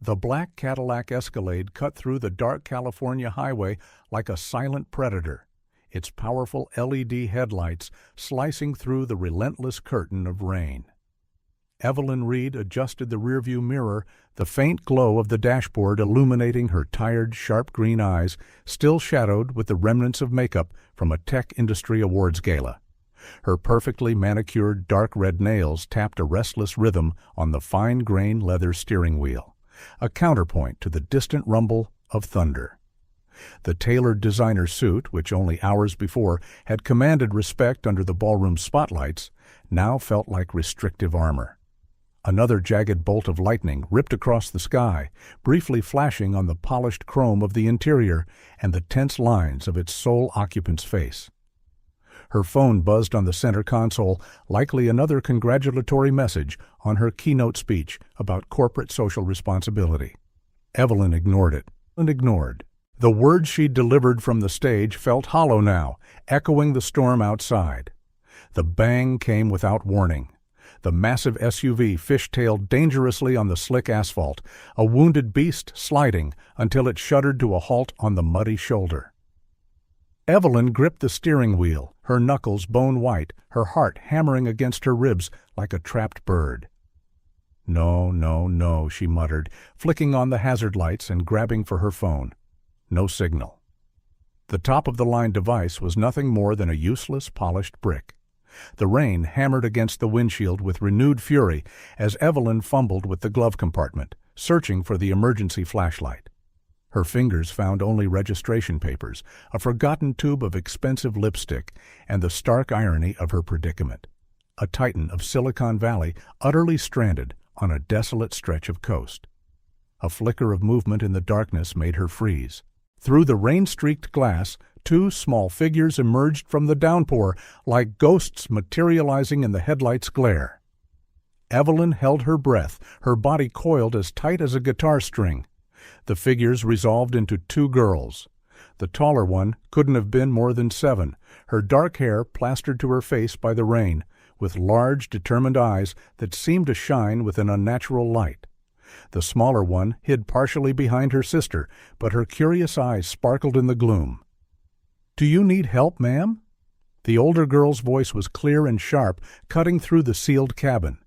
The black Cadillac Escalade cut through the dark California highway like a silent predator, its powerful LED headlights slicing through the relentless curtain of rain. Evelyn Reed adjusted the rearview mirror, the faint glow of the dashboard illuminating her tired, sharp green eyes, still shadowed with the remnants of makeup from a tech industry awards gala. Her perfectly manicured dark red nails tapped a restless rhythm on the fine-grained leather steering wheel, a counterpoint to the distant rumble of thunder. The tailored designer suit, which only hours before had commanded respect under the ballroom spotlights, now felt like restrictive armor. Another jagged bolt of lightning ripped across the sky, briefly flashing on the polished chrome of the interior and the tense lines of its sole occupant's face. Her phone buzzed on the center console, likely another congratulatory message on her keynote speech about corporate social responsibility. Evelyn ignored it. The words she'd delivered from the stage felt hollow now, echoing the storm outside. The bang came without warning. The massive SUV fishtailed dangerously on the slick asphalt, a wounded beast sliding until it shuddered to a halt on the muddy shoulder. Evelyn gripped the steering wheel, her knuckles bone white, her heart hammering against her ribs like a trapped bird. No, no, no, she muttered, flicking on the hazard lights and grabbing for her phone. No signal. The top-of-the-line device was nothing more than a useless, polished brick. The rain hammered against the windshield with renewed fury as Evelyn fumbled with the glove compartment, searching for the emergency flashlight. Her fingers found only registration papers, a forgotten tube of expensive lipstick, and the stark irony of her predicament. A titan of Silicon Valley utterly stranded on a desolate stretch of coast. A flicker of movement in the darkness made her freeze. Through the rain-streaked glass, two small figures emerged from the downpour, like ghosts materializing in the headlights' glare. Evelyn held her breath, her body coiled as tight as a guitar string. The figures resolved into two girls. The taller one couldn't have been more than 7, her dark hair plastered to her face by the rain, with large, determined eyes that seemed to shine with an unnatural light. The smaller one hid partially behind her sister, but her curious eyes sparkled in the gloom. "Do you need help, ma'am?" The older girl's voice was clear and sharp, cutting through the sealed cabin.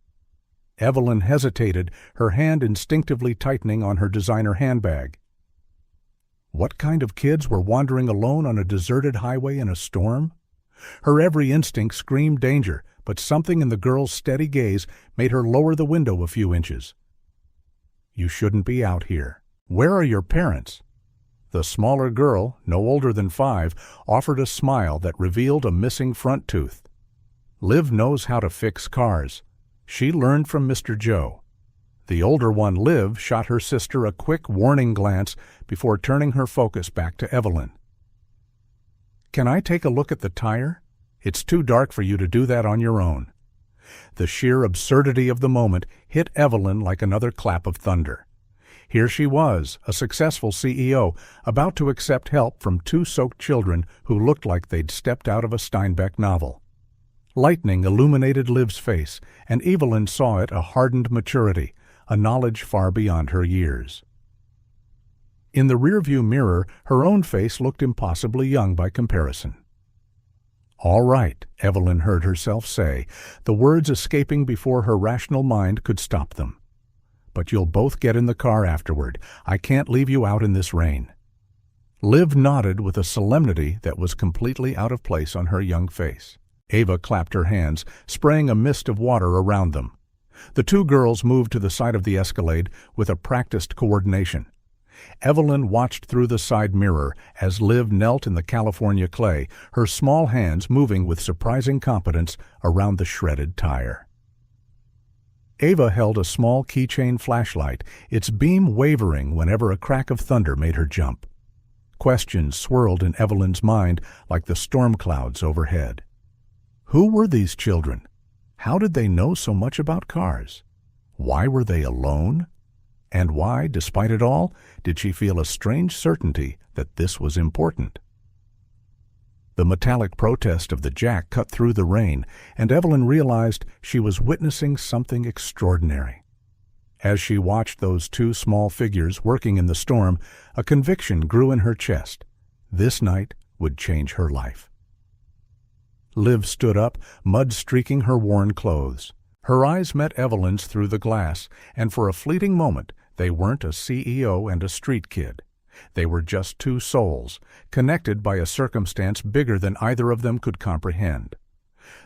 Evelyn hesitated, her hand instinctively tightening on her designer handbag. What kind of kids were wandering alone on a deserted highway in a storm? Her every instinct screamed danger, but something in the girl's steady gaze made her lower the window a few inches. "You shouldn't be out here. Where are your parents?" The smaller girl, no older than 5, offered a smile that revealed a missing front tooth. "Liv knows how to fix cars. She learned from Mr. Joe." The older one, Liv, shot her sister a quick warning glance before turning her focus back to Evelyn. "Can I take a look at the tire? It's too dark for you to do that on your own." The sheer absurdity of the moment hit Evelyn like another clap of thunder. Here she was, a successful CEO, about to accept help from 2 soaked children who looked like they'd stepped out of a Steinbeck novel. Lightning illuminated Liv's face, and Evelyn saw it a hardened maturity, a knowledge far beyond her years. In the rearview mirror, her own face looked impossibly young by comparison. "All right," Evelyn heard herself say, the words escaping before her rational mind could stop them. "But you'll both get in the car afterward. I can't leave you out in this rain." Liv nodded with a solemnity that was completely out of place on her young face. Ava clapped her hands, spraying a mist of water around them. The 2 girls moved to the side of the Escalade with a practiced coordination. Evelyn watched through the side mirror as Liv knelt in the California clay, her small hands moving with surprising competence around the shredded tire. Ava held a small keychain flashlight, its beam wavering whenever a crack of thunder made her jump. Questions swirled in Evelyn's mind like the storm clouds overhead. Who were these children? How did they know so much about cars? Why were they alone? And why, despite it all, did she feel a strange certainty that this was important? The metallic protest of the jack cut through the rain, and Evelyn realized she was witnessing something extraordinary. As she watched those two small figures working in the storm, a conviction grew in her chest. This night would change her life. Liv stood up, mud streaking her worn clothes. Her eyes met Evelyn's through the glass, and for a fleeting moment they weren't a CEO and a street kid. They were just two souls, connected by a circumstance bigger than either of them could comprehend.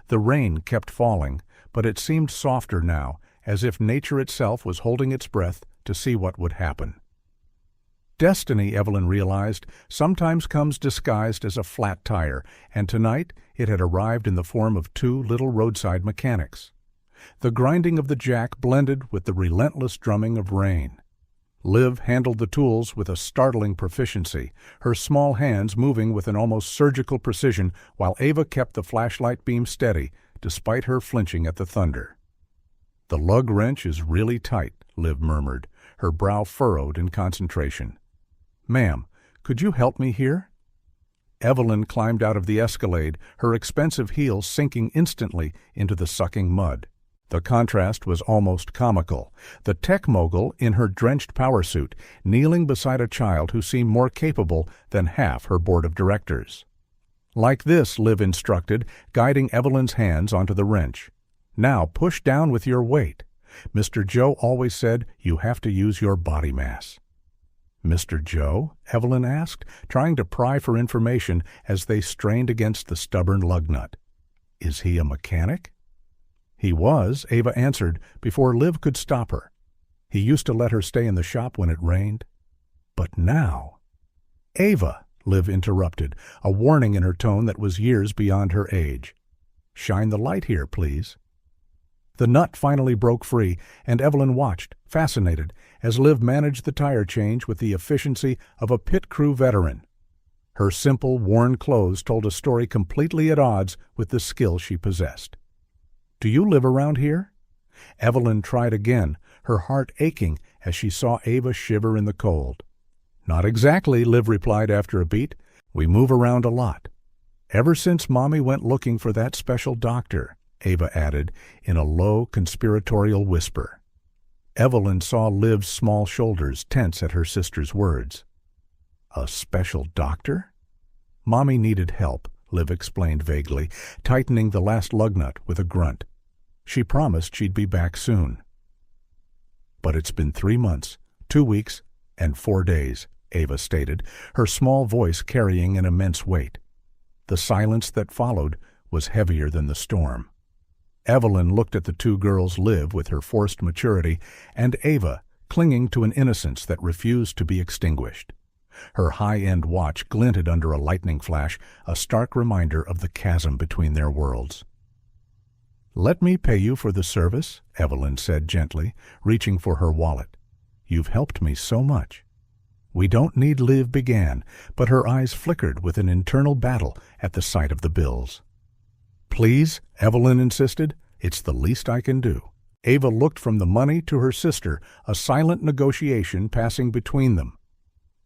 The rain kept falling, but it seemed softer now, as if nature itself was holding its breath to see what would happen. Destiny, Evelyn realized, sometimes comes disguised as a flat tire, and tonight it had arrived in the form of two little roadside mechanics. The grinding of the jack blended with the relentless drumming of rain. Liv handled the tools with a startling proficiency, her small hands moving with an almost surgical precision while Ava kept the flashlight beam steady, despite her flinching at the thunder. "The lug wrench is really tight," Liv murmured, her brow furrowed in concentration. "Ma'am, could you help me here?" Evelyn climbed out of the Escalade, her expensive heels sinking instantly into the sucking mud. The contrast was almost comical. The tech mogul, in her drenched power suit, kneeling beside a child who seemed more capable than half her board of directors. "Like this," Liv instructed, guiding Evelyn's hands onto the wrench. "Now push down with your weight. Mr. Joe always said you have to use your body mass." "Mr. Joe?" Evelyn asked, trying to pry for information as they strained against the stubborn lug nut. "Is he a mechanic?" "He was," Ava answered, before Liv could stop her. "He used to let her stay in the shop when it rained. But now—" "Ava," Liv interrupted, a warning in her tone that was years beyond her age. "Shine the light here, please." The nut finally broke free, and Evelyn watched, fascinated, as Liv managed the tire change with the efficiency of a pit crew veteran. Her simple, worn clothes told a story completely at odds with the skill she possessed. "Do you live around here?" Evelyn tried again, her heart aching as she saw Ava shiver in the cold. "Not exactly," Liv replied after a beat. "We move around a lot. Ever since Mommy went looking for that special doctor," Ava added in a low, conspiratorial whisper. Evelyn saw Liv's small shoulders tense at her sister's words. "A special doctor?" "Mommy needed help," Liv explained vaguely, tightening the last lug nut with a grunt. "She promised she'd be back soon." "But it's been 3 months, 2 weeks, and 4 days," Ava stated, her small voice carrying an immense weight. The silence that followed was heavier than the storm. Evelyn looked at the two girls, Liv with her forced maturity, and Ava, clinging to an innocence that refused to be extinguished. Her high-end watch glinted under a lightning flash, a stark reminder of the chasm between their worlds. "Let me pay you for the service," Evelyn said gently, reaching for her wallet. "You've helped me so much." "We don't need," Liv began, but her eyes flickered with an internal battle at the sight of the bills. "Please," Evelyn insisted, "it's the least I can do." Ava looked from the money to her sister, a silent negotiation passing between them.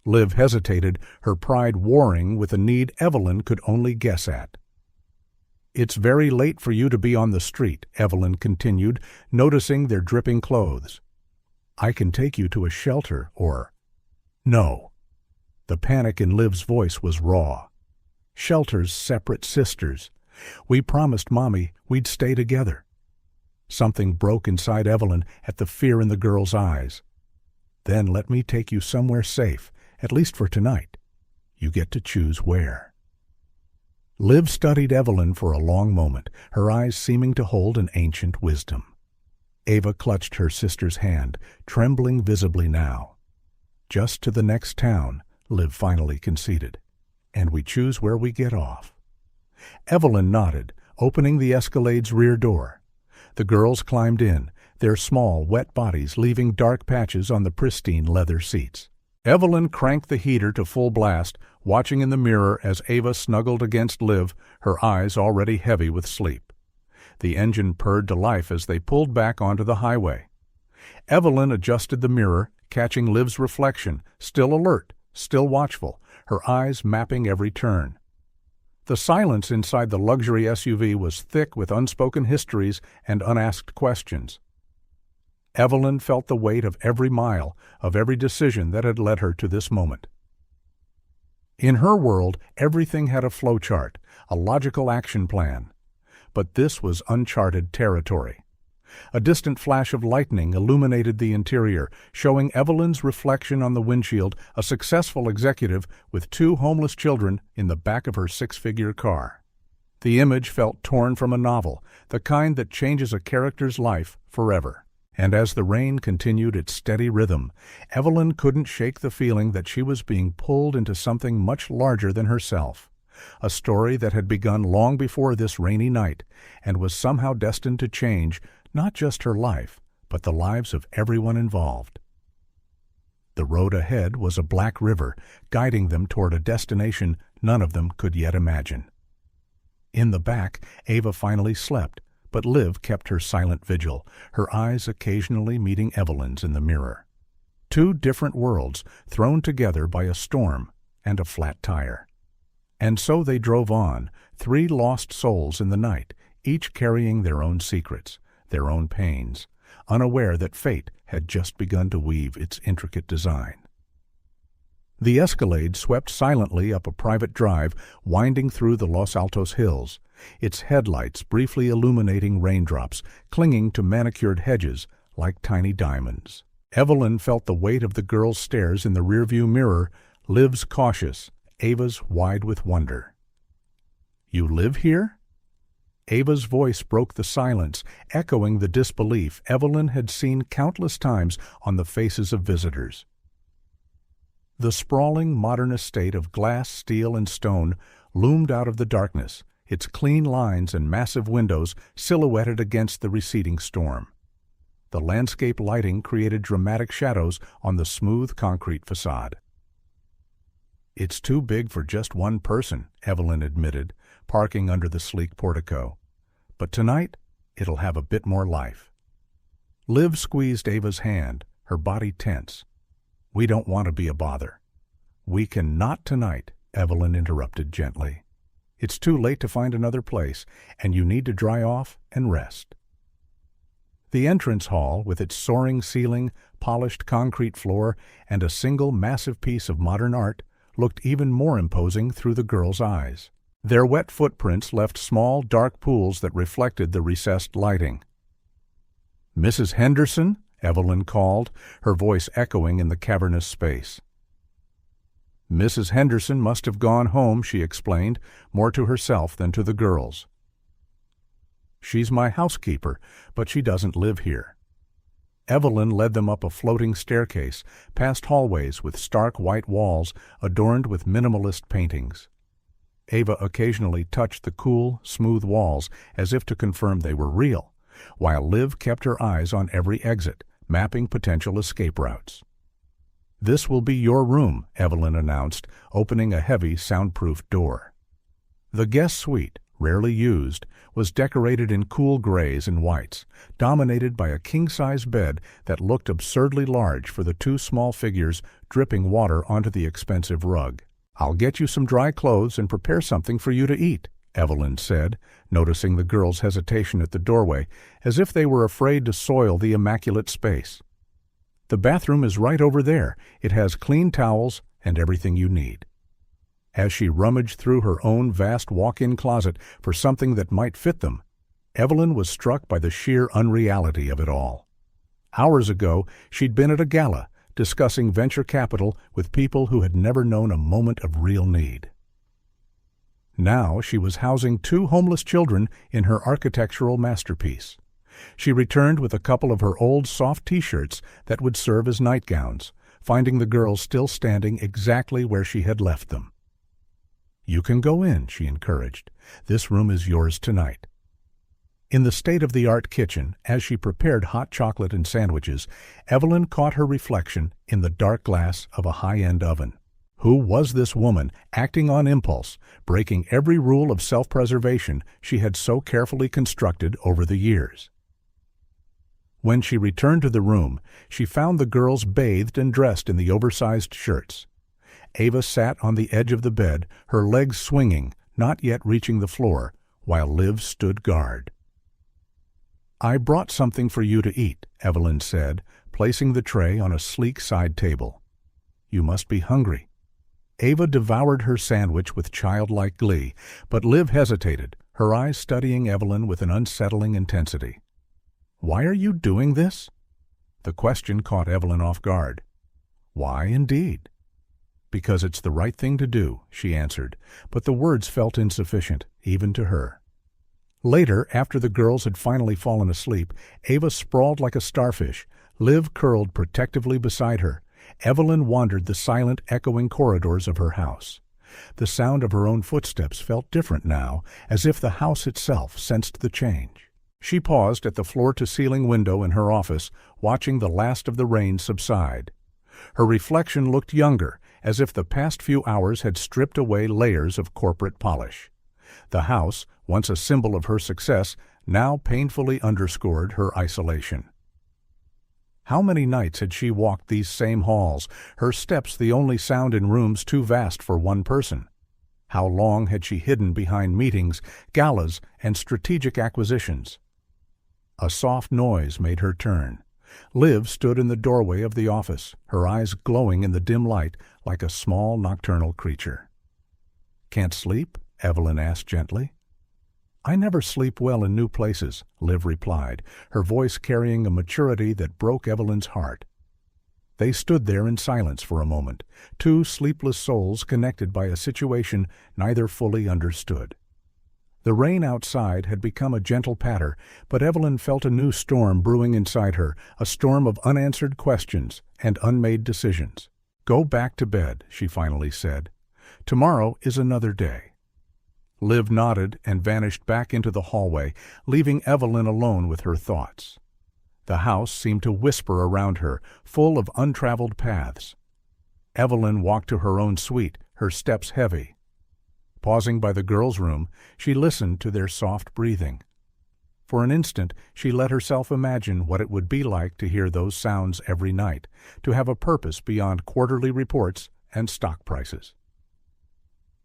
Liv hesitated, her pride warring with a need Evelyn could only guess at. "It's very late for you to be on the street," Evelyn continued, noticing their dripping clothes. "I can take you to a shelter or—" "No." The panic in Liv's voice was raw. "Shelter's separate sisters. We promised Mommy we'd stay together." Something broke inside Evelyn at the fear in the girl's eyes. "Then let me take you somewhere safe, at least for tonight. You get to choose where." Liv studied Evelyn for a long moment, her eyes seeming to hold an ancient wisdom. Ava clutched her sister's hand, trembling visibly now. "Just to the next town," Liv finally conceded. "And we choose where we get off." Evelyn nodded, opening the Escalade's rear door. The girls climbed in, their small, wet bodies leaving dark patches on the pristine leather seats. Evelyn cranked the heater to full blast, watching in the mirror as Ava snuggled against Liv, her eyes already heavy with sleep. The engine purred to life as they pulled back onto the highway. Evelyn adjusted the mirror, catching Liv's reflection, still alert, still watchful, her eyes mapping every turn. The silence inside the luxury SUV was thick with unspoken histories and unasked questions. Evelyn felt the weight of every mile, of every decision that had led her to this moment. In her world, everything had a flowchart, a logical action plan. But this was uncharted territory. A distant flash of lightning illuminated the interior, showing Evelyn's reflection on the windshield, a successful executive with 2 homeless children in the back of her 6-figure car. The image felt torn from a novel, the kind that changes a character's life forever. And as the rain continued its steady rhythm, Evelyn couldn't shake the feeling that she was being pulled into something much larger than herself. A story that had begun long before this rainy night and was somehow destined to change not just her life, but the lives of everyone involved. The road ahead was a black river, guiding them toward a destination none of them could yet imagine. In the back, Ava finally slept, but Liv kept her silent vigil, her eyes occasionally meeting Evelyn's in the mirror. 2 different worlds thrown together by a storm and a flat tire. And so they drove on, 3 lost souls in the night, each carrying their own secrets, their own pains, unaware that fate had just begun to weave its intricate design. The Escalade swept silently up a private drive winding through the Los Altos hills, its headlights briefly illuminating raindrops clinging to manicured hedges like tiny diamonds. Evelyn felt the weight of the girl's stares in the rearview mirror, Liv's cautious, Ava's wide with wonder. "You live here?" Ava's voice broke the silence, echoing the disbelief Evelyn had seen countless times on the faces of visitors. The sprawling modern estate of glass, steel, and stone loomed out of the darkness, its clean lines and massive windows silhouetted against the receding storm. The landscape lighting created dramatic shadows on the smooth concrete facade. "It's too big for just one person," Evelyn admitted, parking under the sleek portico. "But tonight, it'll have a bit more life." Liv squeezed Ava's hand, her body tense. "We don't want to be a bother." "We can not tonight," Evelyn interrupted gently. "It's too late to find another place, and you need to dry off and rest." The entrance hall, with its soaring ceiling, polished concrete floor, and a single massive piece of modern art, looked even more imposing through the girl's eyes. Their wet footprints left small, dark pools that reflected the recessed lighting. "Mrs. Henderson?" Evelyn called, her voice echoing in the cavernous space. "Mrs. Henderson must have gone home," she explained, more to herself than to the girls. "She's my housekeeper, but she doesn't live here." Evelyn led them up a floating staircase, past hallways with stark white walls adorned with minimalist paintings. Ava occasionally touched the cool, smooth walls as if to confirm they were real, while Liv kept her eyes on every exit, mapping potential escape routes. "This will be your room," Evelyn announced, opening a heavy, soundproof door. The guest suite, rarely used, was decorated in cool grays and whites, dominated by a king-size bed that looked absurdly large for the 2 small figures dripping water onto the expensive rug. "I'll get you some dry clothes and prepare something for you to eat," Evelyn said, noticing the girls' hesitation at the doorway, as if they were afraid to soil the immaculate space. "The bathroom is right over there. It has clean towels and everything you need." As she rummaged through her own vast walk-in closet for something that might fit them, Evelyn was struck by the sheer unreality of it all. Hours ago, she'd been at a gala, discussing venture capital with people who had never known a moment of real need. Now she was housing 2 homeless children in her architectural masterpiece. She returned with a couple of her old soft T-shirts that would serve as nightgowns, finding the girls still standing exactly where she had left them. "You can go in," she encouraged. "This room is yours tonight." In the state-of-the-art kitchen, as she prepared hot chocolate and sandwiches, Evelyn caught her reflection in the dark glass of a high-end oven. Who was this woman, acting on impulse, breaking every rule of self-preservation she had so carefully constructed over the years? When she returned to the room, she found the girls bathed and dressed in the oversized shirts. Ava sat on the edge of the bed, her legs swinging, not yet reaching the floor, while Liv stood guard. "I brought something for you to eat," Evelyn said, placing the tray on a sleek side table. "You must be hungry." Ava devoured her sandwich with childlike glee, but Liv hesitated, her eyes studying Evelyn with an unsettling intensity. "Why are you doing this?" The question caught Evelyn off guard. "Why, indeed?" "Because it's the right thing to do," she answered, but the words felt insufficient, even to her. Later, after the girls had finally fallen asleep, Ava sprawled like a starfish, Liv curled protectively beside her. Evelyn wandered the silent, echoing corridors of her house. The sound of her own footsteps felt different now, as if the house itself sensed the change. She paused at the floor-to-ceiling window in her office, watching the last of the rain subside. Her reflection looked younger, as if the past few hours had stripped away layers of corporate polish. The house, once a symbol of her success, now painfully underscored her isolation. How many nights had she walked these same halls, her steps the only sound in rooms too vast for one person? How long had she hidden behind meetings, galas, and strategic acquisitions? A soft noise made her turn. Liv stood in the doorway of the office, her eyes glowing in the dim light like a small nocturnal creature. "Can't sleep?" Evelyn asked gently. "I never sleep well in new places," Liv replied, her voice carrying a maturity that broke Evelyn's heart. They stood there in silence for a moment, two sleepless souls connected by a situation neither fully understood. The rain outside had become a gentle patter, but Evelyn felt a new storm brewing inside her, a storm of unanswered questions and unmade decisions. "Go back to bed," she finally said. "Tomorrow is another day." Liv nodded and vanished back into the hallway, leaving Evelyn alone with her thoughts. The house seemed to whisper around her, full of untraveled paths. Evelyn walked to her own suite, her steps heavy. Pausing by the girls' room, she listened to their soft breathing. For an instant, she let herself imagine what it would be like to hear those sounds every night, to have a purpose beyond quarterly reports and stock prices.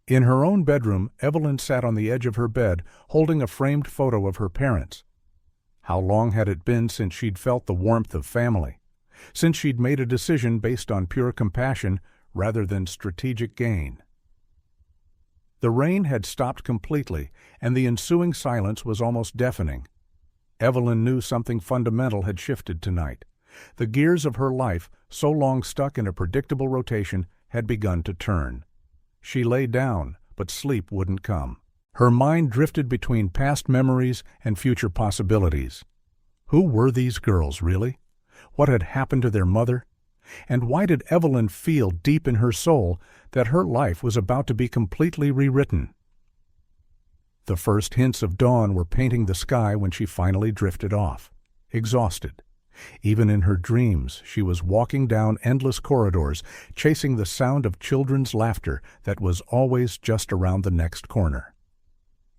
In her own bedroom, Evelyn sat on the edge of her bed, holding a framed photo of her parents. How long had it been since she'd felt the warmth of family? Since she'd made a decision based on pure compassion rather than strategic gain? The rain had stopped completely, and the ensuing silence was almost deafening. Evelyn knew something fundamental had shifted tonight. The gears of her life, so long stuck in a predictable rotation, had begun to turn. She lay down, but sleep wouldn't come. Her mind drifted between past memories and future possibilities. Who were these girls, really? What had happened to their mother? And why did Evelyn feel deep in her soul that her life was about to be completely rewritten? The first hints of dawn were painting the sky when she finally drifted off, exhausted. Even in her dreams, she was walking down endless corridors, chasing the sound of children's laughter that was always just around the next corner.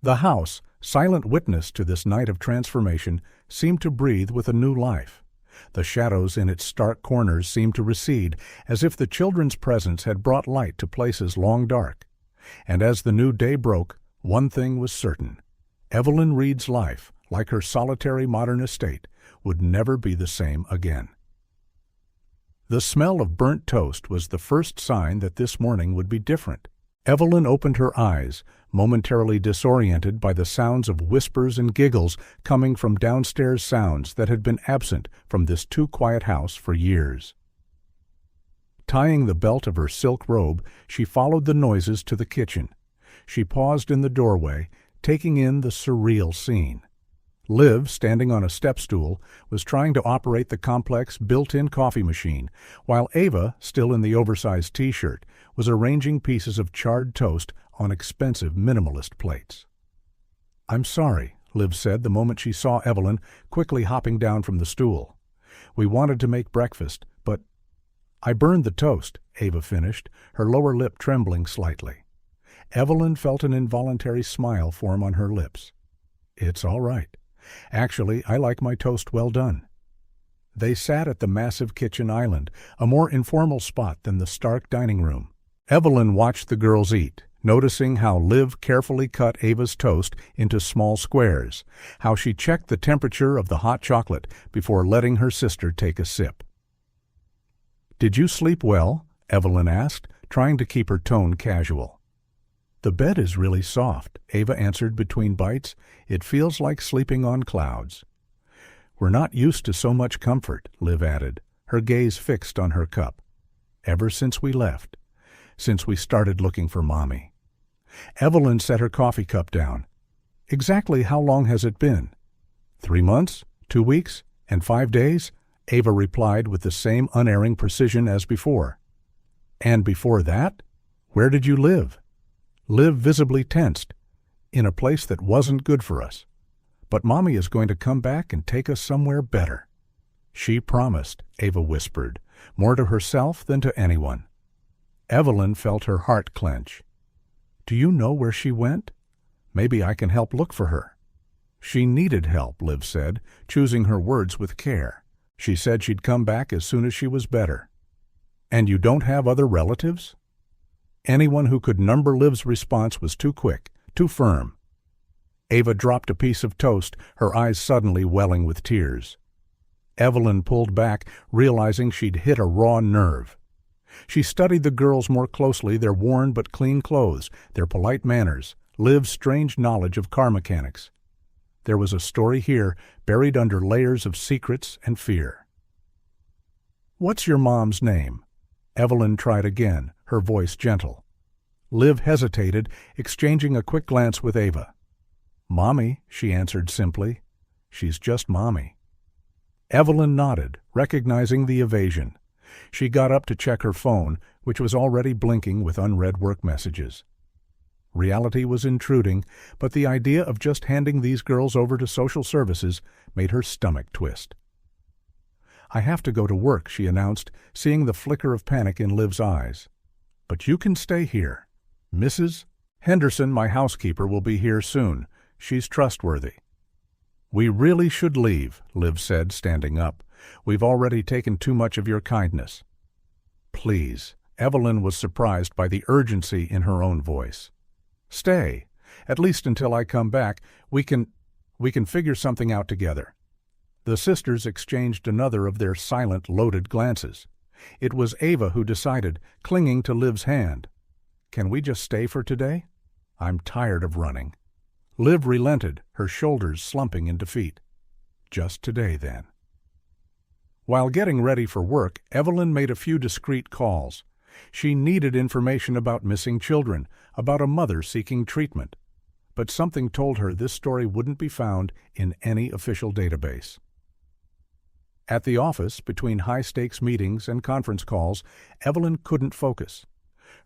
The house, silent witness to this night of transformation, seemed to breathe with a new life. The shadows in its stark corners seemed to recede, as if the children's presence had brought light to places long dark. And as the new day broke, one thing was certain. Evelyn Reed's life, like her solitary modern estate, would never be the same again. The smell of burnt toast was the first sign that this morning would be different. Evelyn opened her eyes, momentarily disoriented by the sounds of whispers and giggles coming from downstairs sounds that had been absent from this too-quiet house for years. Tying the belt of her silk robe, she followed the noises to the kitchen. She paused in the doorway, taking in the surreal scene. Liv, standing on a step stool, was trying to operate the complex built-in coffee machine, while Ava, still in the oversized t-shirt, was arranging pieces of charred toast on expensive minimalist plates. "I'm sorry," Liv said the moment she saw Evelyn quickly hopping down from the stool. "We wanted to make breakfast, but—" "I burned the toast," Ava finished, her lower lip trembling slightly. Evelyn felt an involuntary smile form on her lips. "It's all right. Actually, I like my toast well done." They sat at the massive kitchen island, a more informal spot than the stark dining room. Evelyn watched the girls eat, noticing how Liv carefully cut Ava's toast into small squares, how she checked the temperature of the hot chocolate before letting her sister take a sip. "Did you sleep well?" Evelyn asked, trying to keep her tone casual. "The bed is really soft," Ava answered between bites. "It feels like sleeping on clouds." "We're not used to so much comfort," Liv added, her gaze fixed on her cup. "Ever since we left. Since we started looking for Mommy." Evelyn set her coffee cup down. "Exactly how long has it been?" 3 months, 2 weeks, and 5 days, Ava replied with the same unerring precision as before. "And before that? Where did you live?" Liv visibly tensed. "In a place that wasn't good for us. But Mommy is going to come back and take us somewhere better." "She promised," Ava whispered, more to herself than to anyone. Evelyn felt her heart clench. "Do you know where she went? Maybe I can help look for her." "She needed help," Liv said, choosing her words with care. "She said she'd come back as soon as she was better." "And you don't have other relatives?" Anyone who could number Liv's response was too quick, too firm. Ava dropped a piece of toast, her eyes suddenly welling with tears. Evelyn pulled back, realizing she'd hit a raw nerve. She studied the girls more closely, their worn but clean clothes, their polite manners, Liv's strange knowledge of car mechanics. There was a story here, buried under layers of secrets and fear. "What's your mom's name?" Evelyn tried again, her voice gentle. Liv hesitated, exchanging a quick glance with Ava. "Mommy," she answered simply. "She's just Mommy." Evelyn nodded, recognizing the evasion. She got up to check her phone, which was already blinking with unread work messages. Reality was intruding, but the idea of just handing these girls over to social services made her stomach twist. "I have to go to work," she announced, seeing the flicker of panic in Liv's eyes. "But you can stay here. Mrs. Henderson, my housekeeper, will be here soon. She's trustworthy." "We really should leave," Liv said, standing up. "We've already taken too much of your kindness." "Please." Evelyn was surprised by the urgency in her own voice. "Stay. At least until I come back. We can figure something out together." The sisters exchanged another of their silent, loaded glances. It was Ava who decided, clinging to Liv's hand. "Can we just stay for today? I'm tired of running." Liv relented, her shoulders slumping in defeat. "Just today, then." While getting ready for work, Evelyn made a few discreet calls. She needed information about missing children, about a mother seeking treatment. But something told her this story wouldn't be found in any official database. At the office, between high-stakes meetings and conference calls, Evelyn couldn't focus.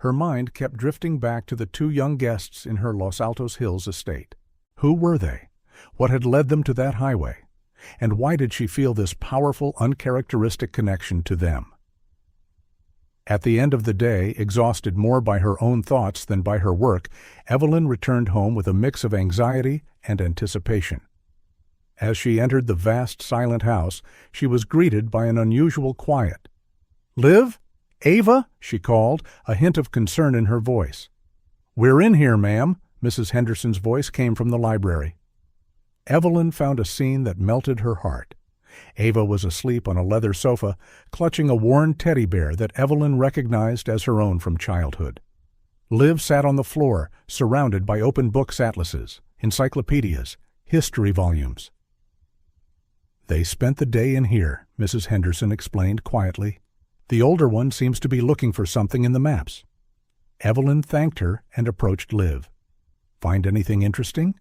Her mind kept drifting back to the 2 young guests in her Los Altos Hills estate. Who were they? What had led them to that highway? And why did she feel this powerful, uncharacteristic connection to them? At the end of the day, exhausted more by her own thoughts than by her work, Evelyn returned home with a mix of anxiety and anticipation. As she entered the vast, silent house, she was greeted by an unusual quiet. "Liv? Ava?" she called, a hint of concern in her voice. "We're in here, ma'am," Mrs. Henderson's voice came from the library. Evelyn found a scene that melted her heart. Ava was asleep on a leather sofa, clutching a worn teddy bear that Evelyn recognized as her own from childhood. Liv sat on the floor, surrounded by open books, atlases, encyclopedias, history volumes. "They spent the day in here," Mrs. Henderson explained quietly. "The older one seems to be looking for something in the maps." Evelyn thanked her and approached Liv. "Find anything interesting?"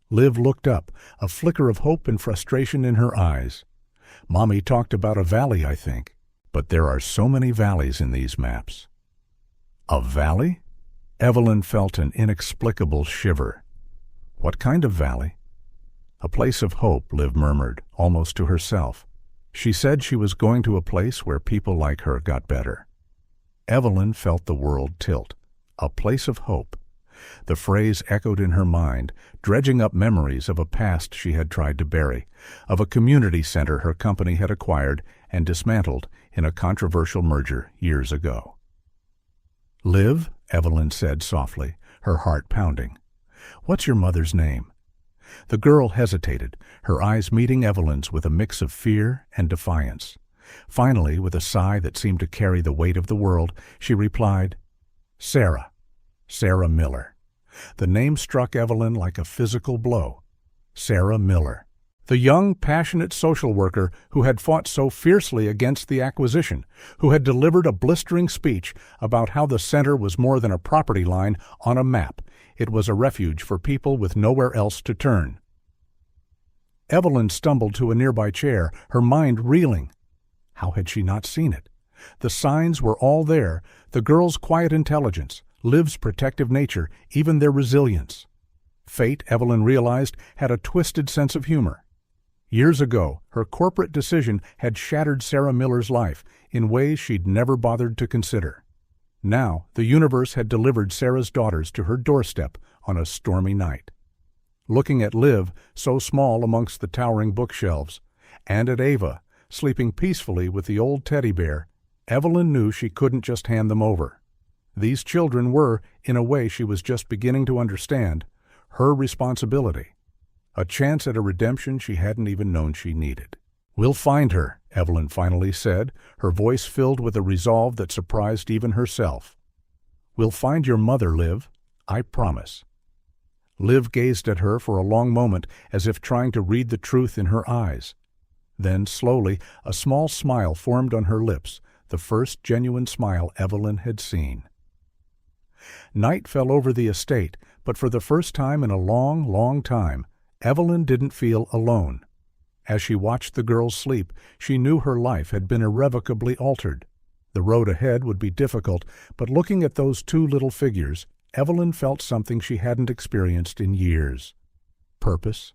Liv looked up, a flicker of hope and frustration in her eyes. "Mommy talked about a valley, I think. But there are so many valleys in these maps." "A valley?" Evelyn felt an inexplicable shiver. "What kind of valley?" "A place of hope," Liv murmured, almost to herself. She said she was going to a place where people like her got better. Evelyn felt the world tilt. A place of hope. The phrase echoed in her mind, dredging up memories of a past she had tried to bury, of a community center her company had acquired and dismantled in a controversial merger years ago. "Liv," Evelyn said softly, her heart pounding. "What's your mother's name?" The girl hesitated, her eyes meeting Evelyn's with a mix of fear and defiance. Finally, with a sigh that seemed to carry the weight of the world, she replied, "Sarah. Sarah Miller." The name struck Evelyn like a physical blow. Sarah Miller. The young, passionate social worker who had fought so fiercely against the acquisition, who had delivered a blistering speech about how the center was more than a property line on a map. It was a refuge for people with nowhere else to turn. Evelyn stumbled to a nearby chair, her mind reeling. How had she not seen it? The signs were all there, the girl's quiet intelligence, Liv's protective nature, even their resilience. Fate, Evelyn realized, had a twisted sense of humor. Years ago, her corporate decision had shattered Sarah Miller's life in ways she'd never bothered to consider. Now, the universe had delivered Sarah's daughters to her doorstep on a stormy night. Looking at Liv, so small amongst the towering bookshelves, and at Ava, sleeping peacefully with the old teddy bear, Evelyn knew she couldn't just hand them over. These children were, in a way she was just beginning to understand, her responsibility. A chance at a redemption she hadn't even known she needed. "We'll find her," Evelyn finally said, her voice filled with a resolve that surprised even herself. "We'll find your mother, Liv. I promise." Liv gazed at her for a long moment as if trying to read the truth in her eyes. Then, slowly, a small smile formed on her lips, the first genuine smile Evelyn had seen. Night fell over the estate, but for the first time in a long, long time, Evelyn didn't feel alone. As she watched the girls sleep, she knew her life had been irrevocably altered. The road ahead would be difficult, but looking at those two little figures, Evelyn felt something she hadn't experienced in years. Purpose.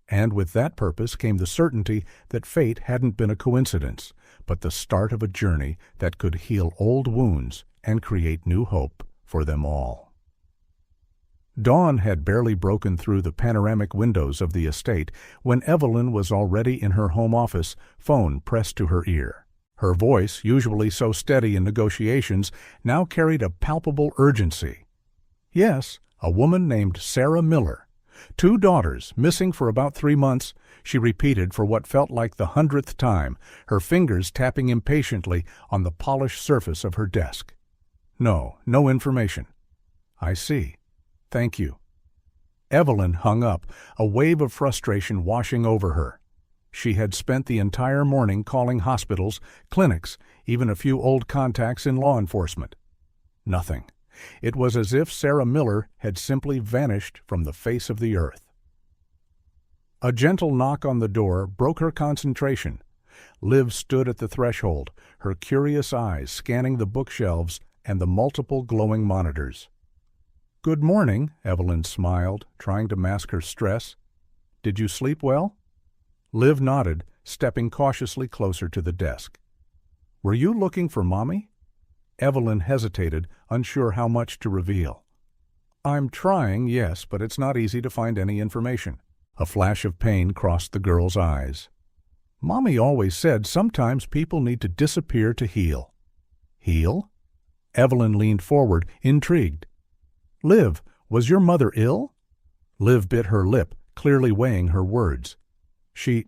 And with that purpose came the certainty that fate hadn't been a coincidence, but the start of a journey that could heal old wounds and create new hope for them all. Dawn had barely broken through the panoramic windows of the estate when Evelyn was already in her home office, phone pressed to her ear. Her voice, usually so steady in negotiations, now carried a palpable urgency. Yes, a woman named Sarah Miller. 2 daughters, missing for about 3 months, she repeated for what felt like the 100th time, her fingers tapping impatiently on the polished surface of her desk. No information. I see. Thank you. Evelyn hung up, a wave of frustration washing over her. She had spent the entire morning calling hospitals, clinics, even a few old contacts in law enforcement. Nothing. It was as if Sarah Miller had simply vanished from the face of the earth. A gentle knock on the door broke her concentration. Liv stood at the threshold, her curious eyes scanning the bookshelves and the multiple glowing monitors. "Good morning," Evelyn smiled, trying to mask her stress. "Did you sleep well?" Liv nodded, stepping cautiously closer to the desk. "Were you looking for Mommy?" Evelyn hesitated, unsure how much to reveal. "I'm trying, yes, but it's not easy to find any information." A flash of pain crossed the girl's eyes. "Mommy always said sometimes people need to disappear to heal." "Heal?" Evelyn leaned forward, intrigued. "Liv, was your mother ill?" Liv bit her lip, clearly weighing her words. She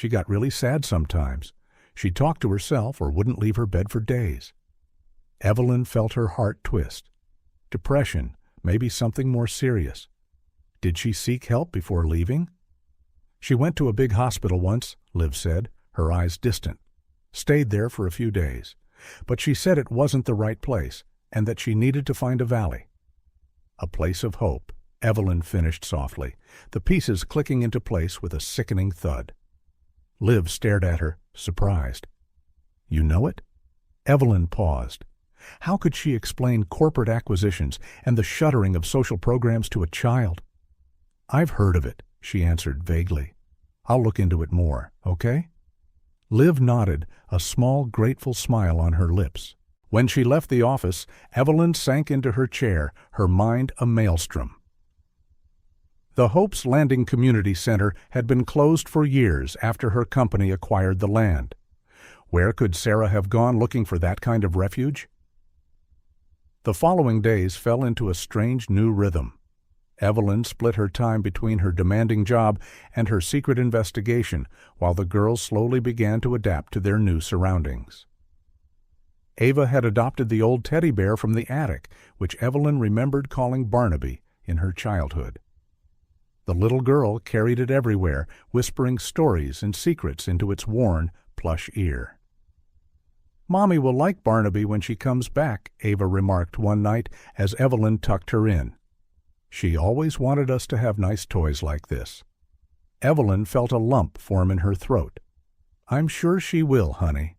got really sad sometimes. She'd talk to herself or wouldn't leave her bed for days." Evelyn felt her heart twist. Depression, maybe something more serious. Did she seek help before leaving? "She went to a big hospital once," Liv said, her eyes distant. "Stayed there for a few days. But she said it wasn't the right place, and that she needed to find a valley." "A place of hope," Evelyn finished softly, the pieces clicking into place with a sickening thud. Liv stared at her, surprised. "You know it?" Evelyn paused. How could she explain corporate acquisitions and the shuttering of social programs to a child? "I've heard of it," she answered vaguely. "I'll look into it more, okay?" Liv nodded, a small, grateful smile on her lips. When she left the office, Evelyn sank into her chair, her mind a maelstrom. The Hope's Landing Community Center had been closed for years after her company acquired the land. Where could Sarah have gone looking for that kind of refuge? The following days fell into a strange new rhythm. Evelyn split her time between her demanding job and her secret investigation, while the girls slowly began to adapt to their new surroundings. Ava had adopted the old teddy bear from the attic, which Evelyn remembered calling Barnaby in her childhood. The little girl carried it everywhere, whispering stories and secrets into its worn, plush ear. "Mommy will like Barnaby when she comes back," Ava remarked one night as Evelyn tucked her in. "She always wanted us to have nice toys like this." Evelyn felt a lump form in her throat. "I'm sure she will, honey."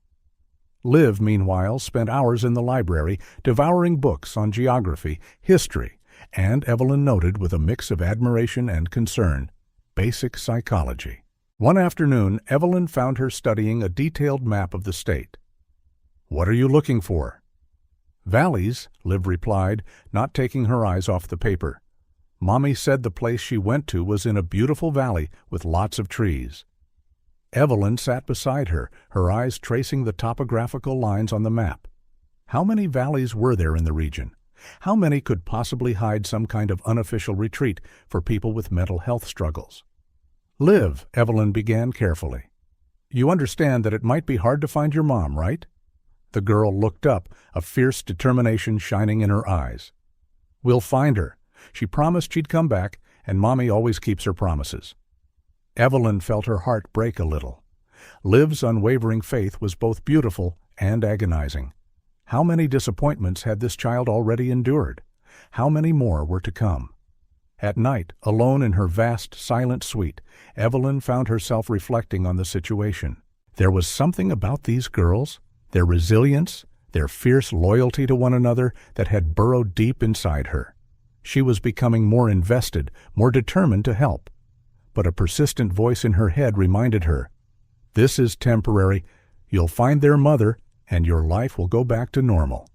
Liv, meanwhile, spent hours in the library, devouring books on geography, history, and, Evelyn noted with a mix of admiration and concern, basic psychology. One afternoon, Evelyn found her studying a detailed map of the state. "What are you looking for?" "Valleys," Liv replied, not taking her eyes off the paper. "Mommy said the place she went to was in a beautiful valley with lots of trees." Evelyn sat beside her, her eyes tracing the topographical lines on the map. How many valleys were there in the region? How many could possibly hide some kind of unofficial retreat for people with mental health struggles? "Liv," Evelyn began carefully, "you understand that it might be hard to find your mom, right?" The girl looked up, a fierce determination shining in her eyes. "We'll find her. She promised she'd come back, and Mommy always keeps her promises." Evelyn felt her heart break a little. Liv's unwavering faith was both beautiful and agonizing. How many disappointments had this child already endured? How many more were to come? At night, alone in her vast, silent suite, Evelyn found herself reflecting on the situation. There was something about these girls, their resilience, their fierce loyalty to one another, that had burrowed deep inside her. She was becoming more invested, more determined to help. But a persistent voice in her head reminded her, "This is temporary. You'll find their mother, and your life will go back to normal."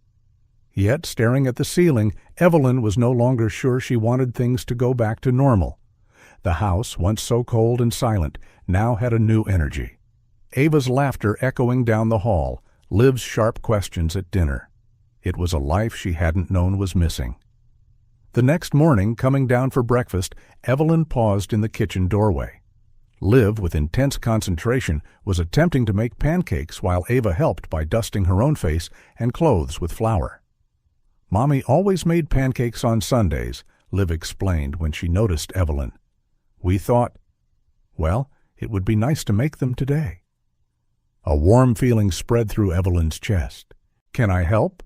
Yet, staring at the ceiling, Evelyn was no longer sure she wanted things to go back to normal. The house, once so cold and silent, now had a new energy. Ava's laughter echoing down the hall, Liv's sharp questions at dinner. It was a life she hadn't known was missing. The next morning, coming down for breakfast, Evelyn paused in the kitchen doorway. Liv, with intense concentration, was attempting to make pancakes while Ava helped by dusting her own face and clothes with flour. "Mommy always made pancakes on Sundays," Liv explained when she noticed Evelyn. "We thought, well, it would be nice to make them today." A warm feeling spread through Evelyn's chest. "Can I help?"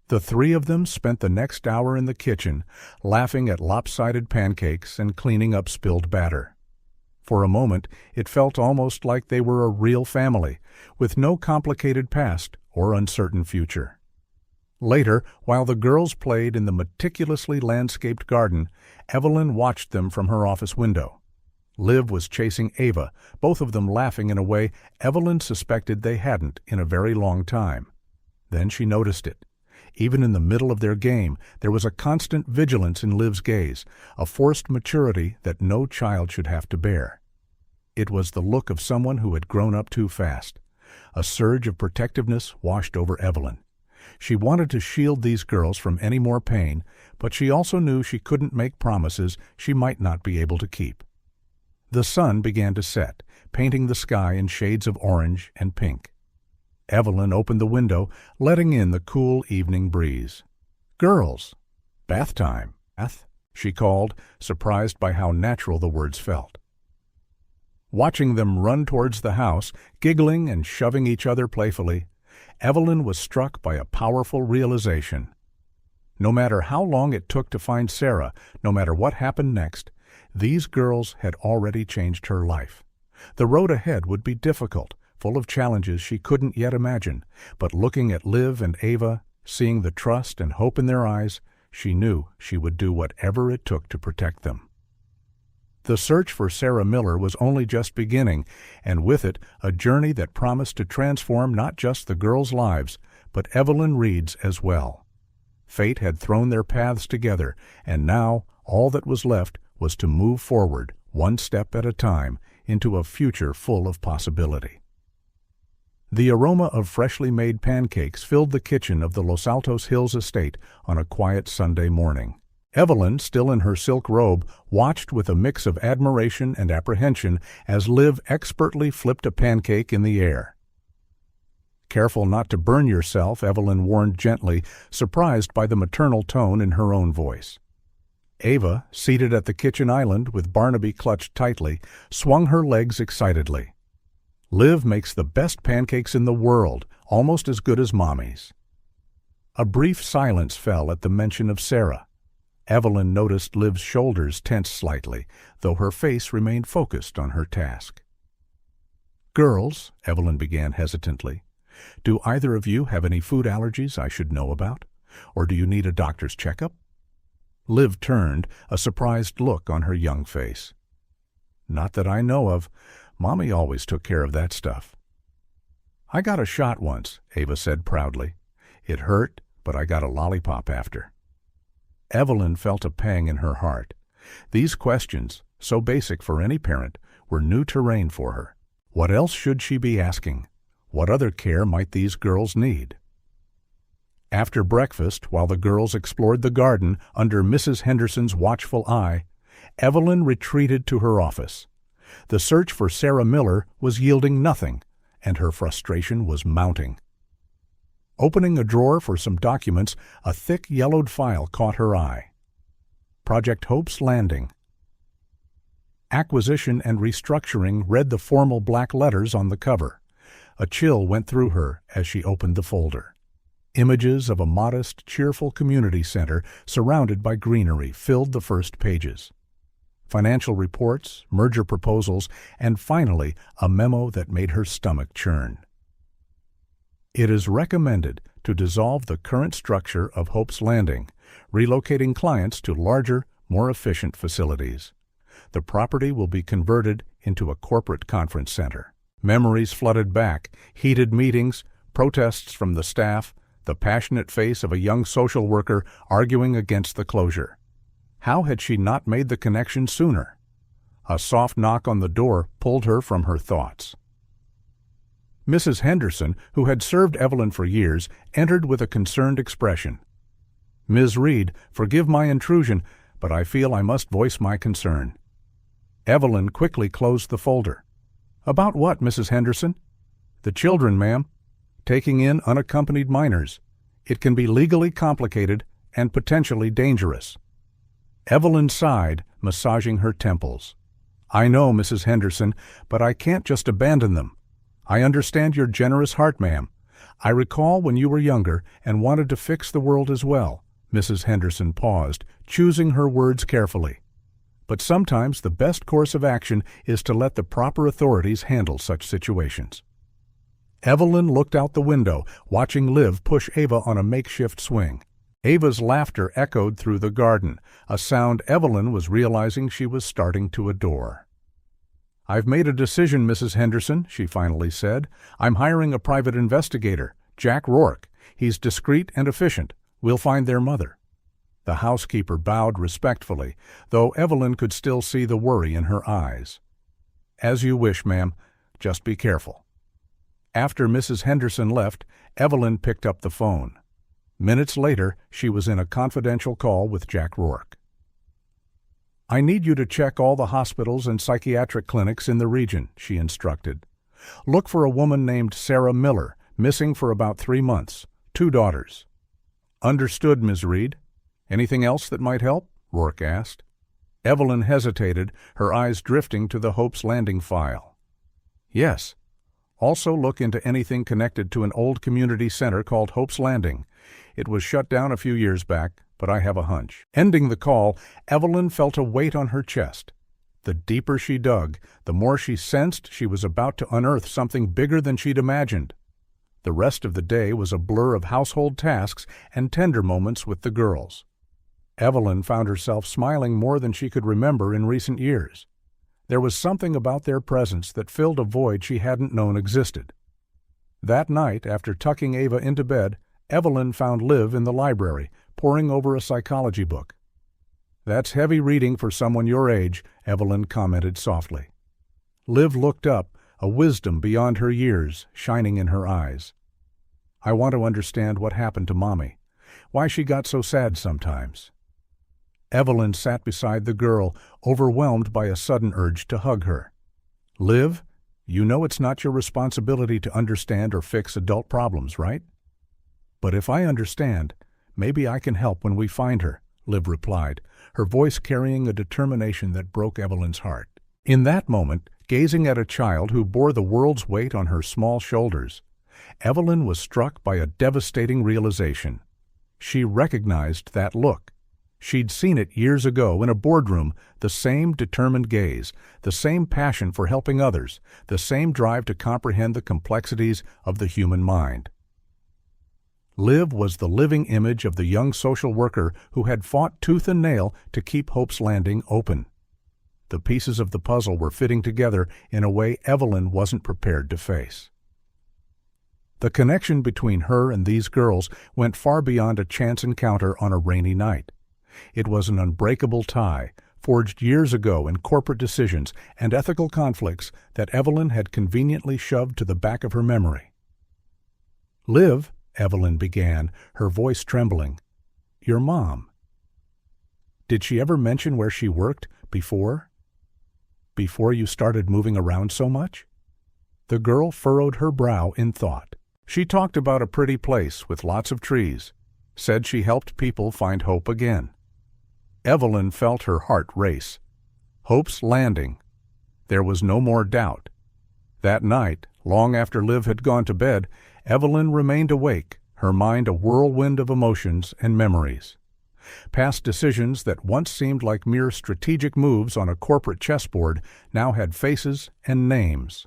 The three of them spent the next hour in the kitchen, laughing at lopsided pancakes and cleaning up spilled batter. For a moment, it felt almost like they were a real family, with no complicated past or uncertain future. Later, while the girls played in the meticulously landscaped garden, Evelyn watched them from her office window. Liv was chasing Ava, both of them laughing in a way Evelyn suspected they hadn't in a very long time. Then she noticed it. Even in the middle of their game, there was a constant vigilance in Liv's gaze, a forced maturity that no child should have to bear. It was the look of someone who had grown up too fast. A surge of protectiveness washed over Evelyn. She wanted to shield these girls from any more pain, but she also knew she couldn't make promises she might not be able to keep. The sun began to set, painting the sky in shades of orange and pink. Evelyn opened the window, letting in the cool evening breeze. "Girls, bath time, bath," she called, surprised by how natural the words felt. Watching them run towards the house, giggling and shoving each other playfully, Evelyn was struck by a powerful realization. No matter how long it took to find Sarah, no matter what happened next, these girls had already changed her life. The road ahead would be difficult, full of challenges she couldn't yet imagine, but looking at Liv and Ava, seeing the trust and hope in their eyes, she knew she would do whatever it took to protect them. The search for Sarah Miller was only just beginning, and with it a journey that promised to transform not just the girls' lives, but Evelyn Reed's as well. Fate had thrown their paths together, and now all that was left was to move forward, one step at a time, into a future full of possibility. The aroma of freshly made pancakes filled the kitchen of the Los Altos Hills estate on a quiet Sunday morning. Evelyn, still in her silk robe, watched with a mix of admiration and apprehension as Liv expertly flipped a pancake in the air. "Careful not to burn yourself," Evelyn warned gently, surprised by the maternal tone in her own voice. Ava, seated at the kitchen island with Barnaby clutched tightly, swung her legs excitedly. "Liv makes the best pancakes in the world, almost as good as Mommy's." A brief silence fell at the mention of Sarah. Evelyn noticed Liv's shoulders tense slightly, though her face remained focused on her task. "Girls," Evelyn began hesitantly, "do either of you have any food allergies I should know about? Or do you need a doctor's checkup?" Liv turned, a surprised look on her young face. "Not that I know of. Mommy always took care of that stuff." "I got a shot once," Ava said proudly. "It hurt, but I got a lollipop after." Evelyn felt a pang in her heart. These questions, so basic for any parent, were new terrain for her. What else should she be asking? What other care might these girls need? After breakfast, while the girls explored the garden under Mrs. Henderson's watchful eye, Evelyn retreated to her office. The search for Sarah Miller was yielding nothing, and her frustration was mounting. Opening a drawer for some documents, a thick yellowed file caught her eye. Project Hope's Landing. Acquisition and Restructuring read the formal black letters on the cover. A chill went through her as she opened the folder. Images of a modest, cheerful community center surrounded by greenery filled the first pages. Financial reports, merger proposals, and finally a memo that made her stomach churn. It is recommended to dissolve the current structure of Hope's Landing, relocating clients to larger, more efficient facilities. The property will be converted into a corporate conference center. Memories flooded back, heated meetings, protests from the staff, the passionate face of a young social worker arguing against the closure. How had she not made the connection sooner? A soft knock on the door pulled her from her thoughts. Mrs. Henderson, who had served Evelyn for years, entered with a concerned expression. "Ms. Reed, forgive my intrusion, but I feel I must voice my concern." Evelyn quickly closed the folder. "About what, Mrs. Henderson?" "The children, ma'am. Taking in unaccompanied minors. It can be legally complicated and potentially dangerous." Evelyn sighed, massaging her temples. "I know, Mrs. Henderson, but I can't just abandon them. I understand your generous heart, ma'am. I recall when you were younger and wanted to fix the world as well." Mrs. Henderson paused, choosing her words carefully. "But sometimes the best course of action is to let the proper authorities handle such situations." Evelyn looked out the window, watching Liv push Ava on a makeshift swing. Ava's laughter echoed through the garden, a sound Evelyn was realizing she was starting to adore. "I've made a decision, Mrs. Henderson," she finally said. "I'm hiring a private investigator, Jack Rourke. He's discreet and efficient. We'll find their mother." The housekeeper bowed respectfully, though Evelyn could still see the worry in her eyes. "As you wish, ma'am. Just be careful." After Mrs. Henderson left, Evelyn picked up the phone. Minutes later, she was in a confidential call with Jack Rourke. "I need you to check all the hospitals and psychiatric clinics in the region," she instructed. "Look for a woman named Sarah Miller, missing for about 3 months, 2 daughters." "Understood, Ms. Reed. Anything else that might help?" Rourke asked. Evelyn hesitated, her eyes drifting to the Hope's Landing file. "Yes. Also look into anything connected to an old community center called Hope's Landing. It was shut down a few years back, but I have a hunch." Ending the call, Evelyn felt a weight on her chest. The deeper she dug, the more she sensed she was about to unearth something bigger than she'd imagined. The rest of the day was a blur of household tasks and tender moments with the girls. Evelyn found herself smiling more than she could remember in recent years. There was something about their presence that filled a void she hadn't known existed. That night, after tucking Ava into bed, Evelyn found Liv in the library, poring over a psychology book. "That's heavy reading for someone your age," Evelyn commented softly. Liv looked up, a wisdom beyond her years shining in her eyes. "I want to understand what happened to Mommy, why she got so sad sometimes." Evelyn sat beside the girl, overwhelmed by a sudden urge to hug her. "Liv, you know it's not your responsibility to understand or fix adult problems, right?" "But if I understand, maybe I can help when we find her," Liv replied, her voice carrying a determination that broke Evelyn's heart. In that moment, gazing at a child who bore the world's weight on her small shoulders, Evelyn was struck by a devastating realization. She recognized that look. She'd seen it years ago in a boardroom, the same determined gaze, the same passion for helping others, the same drive to comprehend the complexities of the human mind. Liv was the living image of the young social worker who had fought tooth and nail to keep Hope's Landing open. The pieces of the puzzle were fitting together in a way Evelyn wasn't prepared to face. The connection between her and these girls went far beyond a chance encounter on a rainy night. It was an unbreakable tie, forged years ago in corporate decisions and ethical conflicts that Evelyn had conveniently shoved to the back of her memory. "Liv," Evelyn began, her voice trembling, "your mom. Did she ever mention where she worked before you started moving around so much?" The girl furrowed her brow in thought. "She talked about a pretty place with lots of trees, said she helped people find hope again." Evelyn felt her heart race. Hope's Landing. There was no more doubt. That night, long after Liv had gone to bed, Evelyn remained awake, her mind a whirlwind of emotions and memories. Past decisions that once seemed like mere strategic moves on a corporate chessboard now had faces and names.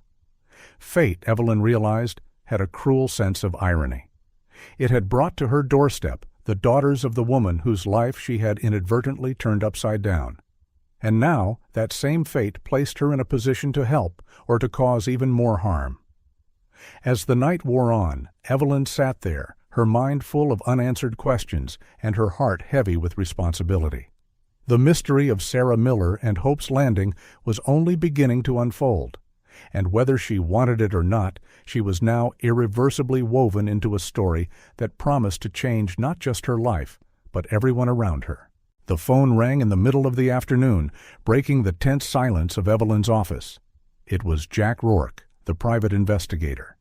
Fate, Evelyn realized, had a cruel sense of irony. It had brought to her doorstep the daughters of the woman whose life she had inadvertently turned upside down. And now that same fate placed her in a position to help or to cause even more harm. As the night wore on, Evelyn sat there, her mind full of unanswered questions and her heart heavy with responsibility. The mystery of Sarah Miller and Hope's Landing was only beginning to unfold, and whether she wanted it or not, she was now irreversibly woven into a story that promised to change not just her life, but everyone around her. The phone rang in the middle of the afternoon, breaking the tense silence of Evelyn's office. It was Jack Rourke, the private investigator.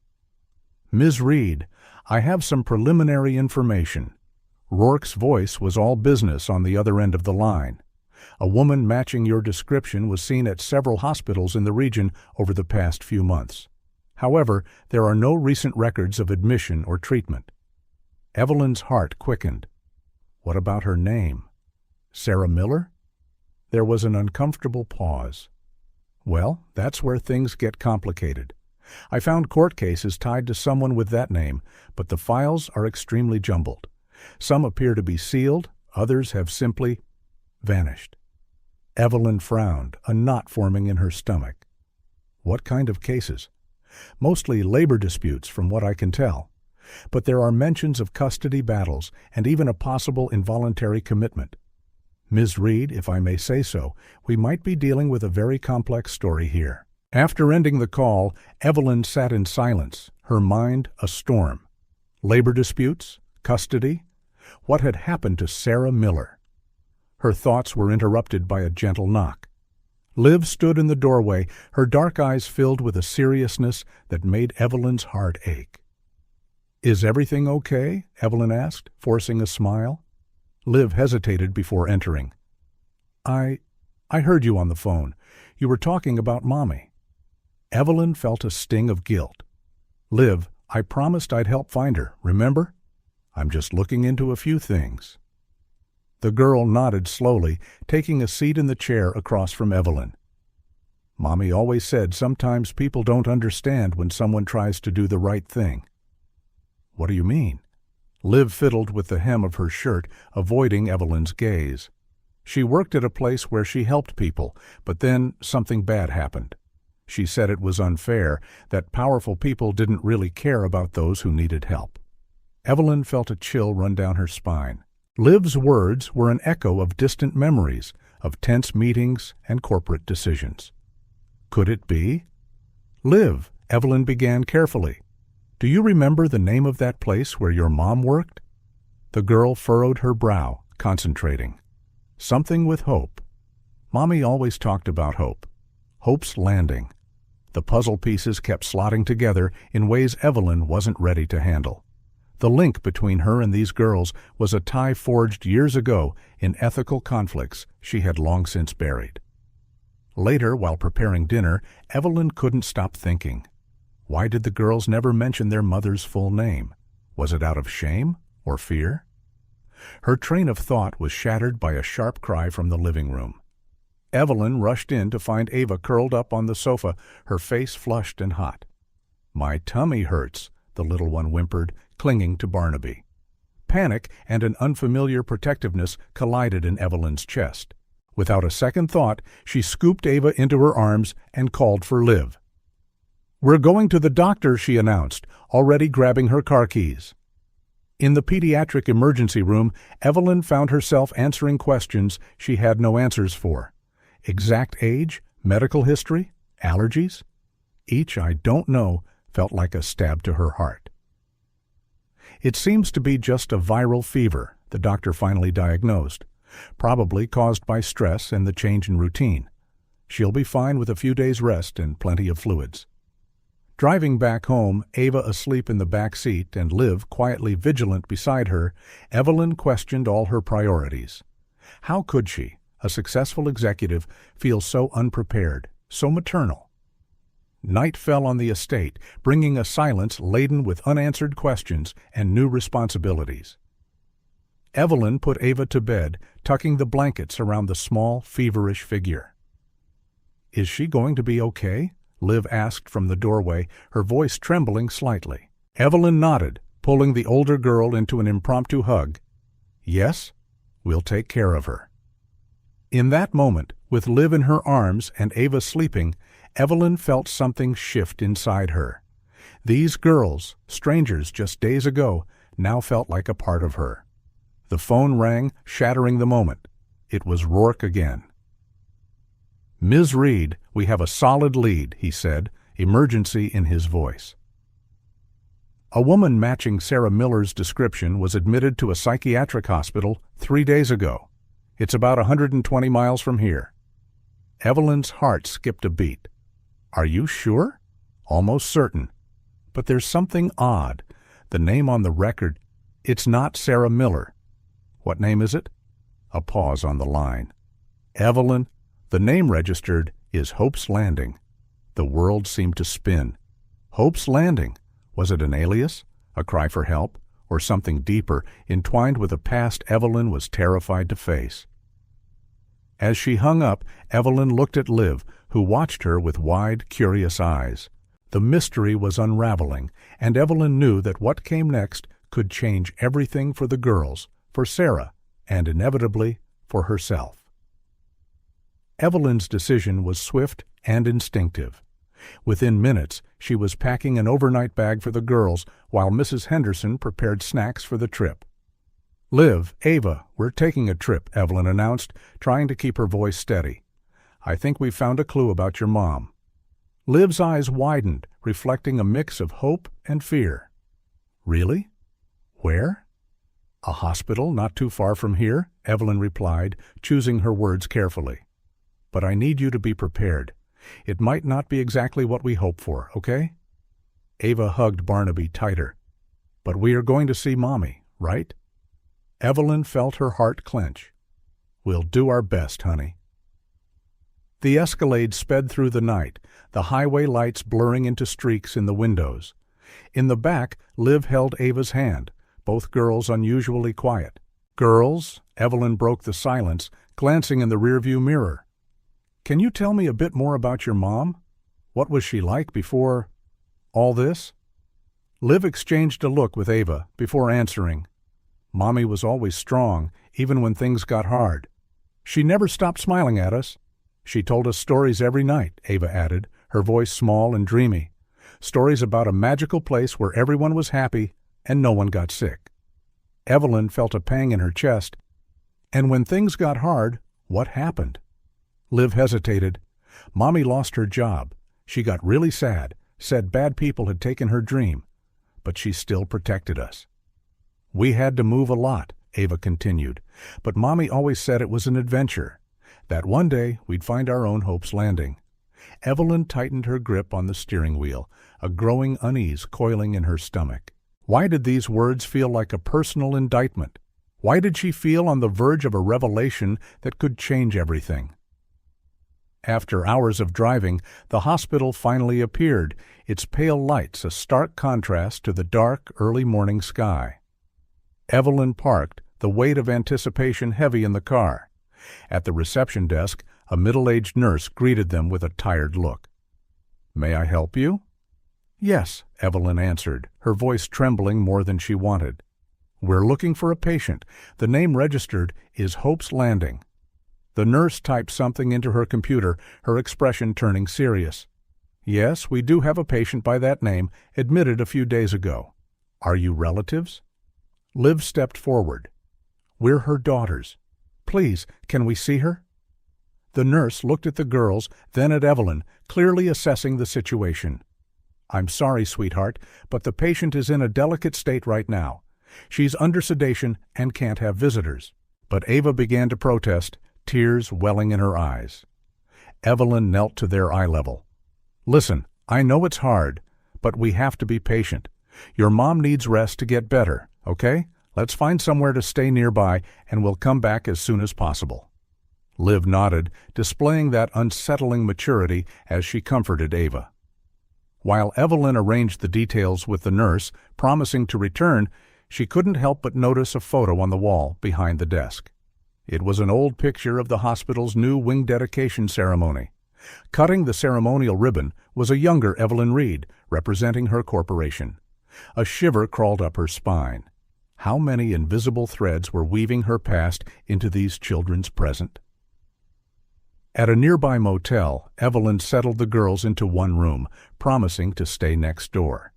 "Ms. Reed, I have some preliminary information." Rourke's voice was all business on the other end of the line. "A woman matching your description was seen at several hospitals in the region over the past few months. However, there are no recent records of admission or treatment." Evelyn's heart quickened. What about her name? Sarah Miller? There was an uncomfortable pause. "Well, that's where things get complicated. I found court cases tied to someone with that name, but the files are extremely jumbled. Some appear to be sealed, others have simply vanished." Evelyn frowned, a knot forming in her stomach. "What kind of cases?" "Mostly labor disputes, from what I can tell. But there are mentions of custody battles and even a possible involuntary commitment. Ms. Reed, if I may say so, we might be dealing with a very complex story here." After ending the call, Evelyn sat in silence, her mind a storm. Labor disputes? Custody? What had happened to Sarah Miller? Her thoughts were interrupted by a gentle knock. Liv stood in the doorway, her dark eyes filled with a seriousness that made Evelyn's heart ache. "Is everything okay?" Evelyn asked, forcing a smile. Liv hesitated before entering. I heard you on the phone. You were talking about Mommy." Evelyn felt a sting of guilt. "Liv, I promised I'd help find her, remember? I'm just looking into a few things." The girl nodded slowly, taking a seat in the chair across from Evelyn. "Mommy always said sometimes people don't understand when someone tries to do the right thing." "What do you mean?" Liv fiddled with the hem of her shirt, avoiding Evelyn's gaze. "She worked at a place where she helped people, but then something bad happened. She said it was unfair, that powerful people didn't really care about those who needed help." Evelyn felt a chill run down her spine. Liv's words were an echo of distant memories, of tense meetings and corporate decisions. Could it be? "Liv," Evelyn began carefully, "do you remember the name of that place where your mom worked?" The girl furrowed her brow, concentrating. "Something with hope. Mommy always talked about hope. Hope's Landing." The puzzle pieces kept slotting together in ways Evelyn wasn't ready to handle. The link between her and these girls was a tie forged years ago in ethical conflicts she had long since buried. Later, while preparing dinner, Evelyn couldn't stop thinking. Why did the girls never mention their mother's full name? Was it out of shame or fear? Her train of thought was shattered by a sharp cry from the living room. Evelyn rushed in to find Ava curled up on the sofa, her face flushed and hot. "My tummy hurts," the little one whimpered, clinging to Barnaby. Panic and an unfamiliar protectiveness collided in Evelyn's chest. Without a second thought, she scooped Ava into her arms and called for Liv. "We're going to the doctor," she announced, already grabbing her car keys. In the pediatric emergency room, Evelyn found herself answering questions she had no answers for. Exact age, medical history, allergies? Each "I don't know" felt like a stab to her heart. "It seems to be just a viral fever," the doctor finally diagnosed, "probably caused by stress and the change in routine. She'll be fine with a few days' rest and plenty of fluids." Driving back home, Ava asleep in the back seat and Liv quietly vigilant beside her, Evelyn questioned all her priorities. How could she, a successful executive, feel so unprepared, so maternal? Night fell on the estate, bringing a silence laden with unanswered questions and new responsibilities. Evelyn put Ava to bed, tucking the blankets around the small, feverish figure. "Is she going to be okay?" Liv asked from the doorway, her voice trembling slightly. Evelyn nodded, pulling the older girl into an impromptu hug. "Yes, we'll take care of her." In that moment, with Liv in her arms and Ava sleeping, Evelyn felt something shift inside her. These girls, strangers just days ago, now felt like a part of her. The phone rang, shattering the moment. It was Rourke again. "Ms. Reed, we have a solid lead," he said, emergency in his voice. A woman matching Sarah Miller's description was admitted to a psychiatric hospital 3 days ago. It's about 120 miles from here. Evelyn's heart skipped a beat. "Are you sure?" "Almost certain. But there's something odd. The name on the record, it's not Sarah Miller." "What name is it?" A pause on the line. "Evelyn, the name registered is Hope's Landing." The world seemed to spin. Hope's Landing. Was it an alias, a cry for help, or something deeper, entwined with a past Evelyn was terrified to face? As she hung up, Evelyn looked at Liv, who watched her with wide, curious eyes. The mystery was unraveling, and Evelyn knew that what came next could change everything for the girls, for Sarah, and inevitably for herself. Evelyn's decision was swift and instinctive. Within minutes, she was packing an overnight bag for the girls while Mrs. Henderson prepared snacks for the trip. "Liv, Ava, we're taking a trip," Evelyn announced, trying to keep her voice steady. "I think we've found a clue about your mom." Liv's eyes widened, reflecting a mix of hope and fear. "Really? Where?" "A hospital not too far from here," Evelyn replied, choosing her words carefully. "But I need you to be prepared. It might not be exactly what we hope for, okay?" Ava hugged Barnaby tighter. "But we are going to see Mommy, right?" Evelyn felt her heart clench. "We'll do our best, honey." The Escalade sped through the night, the highway lights blurring into streaks in the windows. In the back, Liv held Ava's hand, both girls unusually quiet. "Girls," Evelyn broke the silence, glancing in the rearview mirror. "Can you tell me a bit more about your mom? What was she like before all this?" Liv exchanged a look with Ava before answering. "Mommy was always strong, even when things got hard. She never stopped smiling at us. She told us stories every night," Ava added, her voice small and dreamy. "Stories about a magical place where everyone was happy and no one got sick." Evelyn felt a pang in her chest. "And when things got hard, what happened?" Liv hesitated. "Mommy lost her job. She got really sad, said bad people had taken her dream, but she still protected us. We had to move a lot, Ava continued, but Mommy always said it was an adventure, that one day we'd find our own Hope's Landing. Evelyn tightened her grip on the steering wheel, a growing unease coiling in her stomach. Why did these words feel like a personal indictment? Why did she feel on the verge of a revelation that could change everything? After hours of driving, the hospital finally appeared, its pale lights a stark contrast to the dark, early morning sky. Evelyn parked, the weight of anticipation heavy in the car. At the reception desk, a middle-aged nurse greeted them with a tired look. "May I help you?" "Yes," Evelyn answered, her voice trembling more than she wanted. "We're looking for a patient. The name registered is Hope's Landing." The nurse typed something into her computer, her expression turning serious. "Yes, we do have a patient by that name, admitted a few days ago. Are you relatives?" Liv stepped forward. "We're her daughters. Please, can we see her?" The nurse looked at the girls, then at Evelyn, clearly assessing the situation. "I'm sorry, sweetheart, but the patient is in a delicate state right now. She's under sedation and can't have visitors." But Ava began to protest, tears welling in her eyes. Evelyn knelt to their eye level. "Listen, I know it's hard, but we have to be patient. Your mom needs rest to get better, okay? Let's find somewhere to stay nearby, and we'll come back as soon as possible." Liv nodded, displaying that unsettling maturity as she comforted Ava. While Evelyn arranged the details with the nurse, promising to return, she couldn't help but notice a photo on the wall behind the desk. It was an old picture of the hospital's new wing dedication ceremony. Cutting the ceremonial ribbon was a younger Evelyn Reed, representing her corporation. A shiver crawled up her spine. How many invisible threads were weaving her past into these children's present? At a nearby motel, Evelyn settled the girls into one room, promising to stay next door.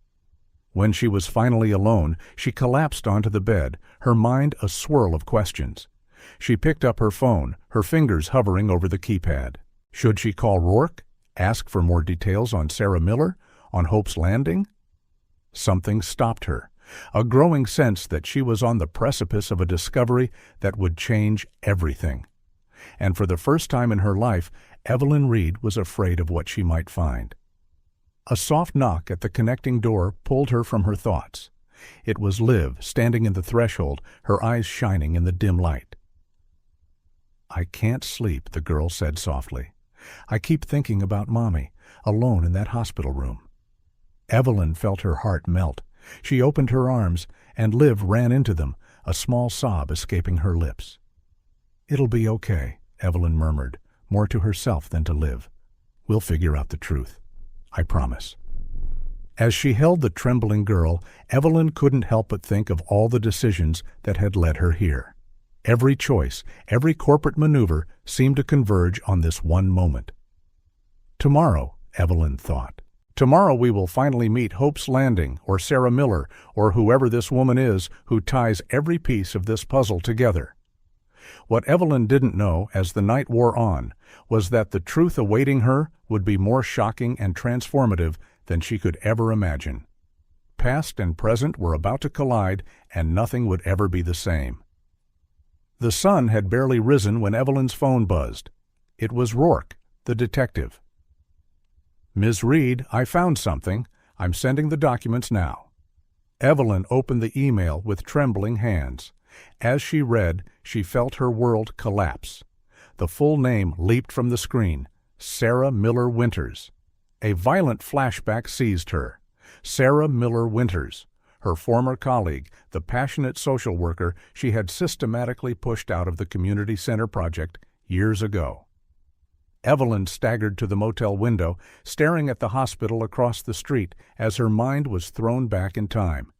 When she was finally alone, she collapsed onto the bed, her mind a swirl of questions. She picked up her phone, her fingers hovering over the keypad. Should she call Rourke? Ask for more details on Sarah Miller? On Hope's Landing? Something stopped her, a growing sense that she was on the precipice of a discovery that would change everything. And for the first time in her life, Evelyn Reed was afraid of what she might find. A soft knock at the connecting door pulled her from her thoughts. It was Liv, standing in the threshold, her eyes shining in the dim light. "I can't sleep," the girl said softly. "I keep thinking about Mommy, alone in that hospital room." Evelyn felt her heart melt. She opened her arms, and Liv ran into them, a small sob escaping her lips. "It'll be okay," Evelyn murmured, more to herself than to Liv. "We'll figure out the truth. I promise." As she held the trembling girl, Evelyn couldn't help but think of all the decisions that had led her here. Every choice, every corporate maneuver seemed to converge on this one moment. Tomorrow, Evelyn thought. Tomorrow we will finally meet Hope's Landing, or Sarah Miller, or whoever this woman is who ties every piece of this puzzle together. What Evelyn didn't know as the night wore on was that the truth awaiting her would be more shocking and transformative than she could ever imagine. Past and present were about to collide, and nothing would ever be the same. The sun had barely risen when Evelyn's phone buzzed. It was Rourke, the detective. "Ms. Reed, I found something. I'm sending the documents now." Evelyn opened the email with trembling hands. As she read, she felt her world collapse. The full name leaped from the screen: Sarah Miller Winters. A violent flashback seized her. Sarah Miller Winters, her former colleague, the passionate social worker she had systematically pushed out of the community center project years ago. Evelyn staggered to the motel window, staring at the hospital across the street as her mind was thrown back in time.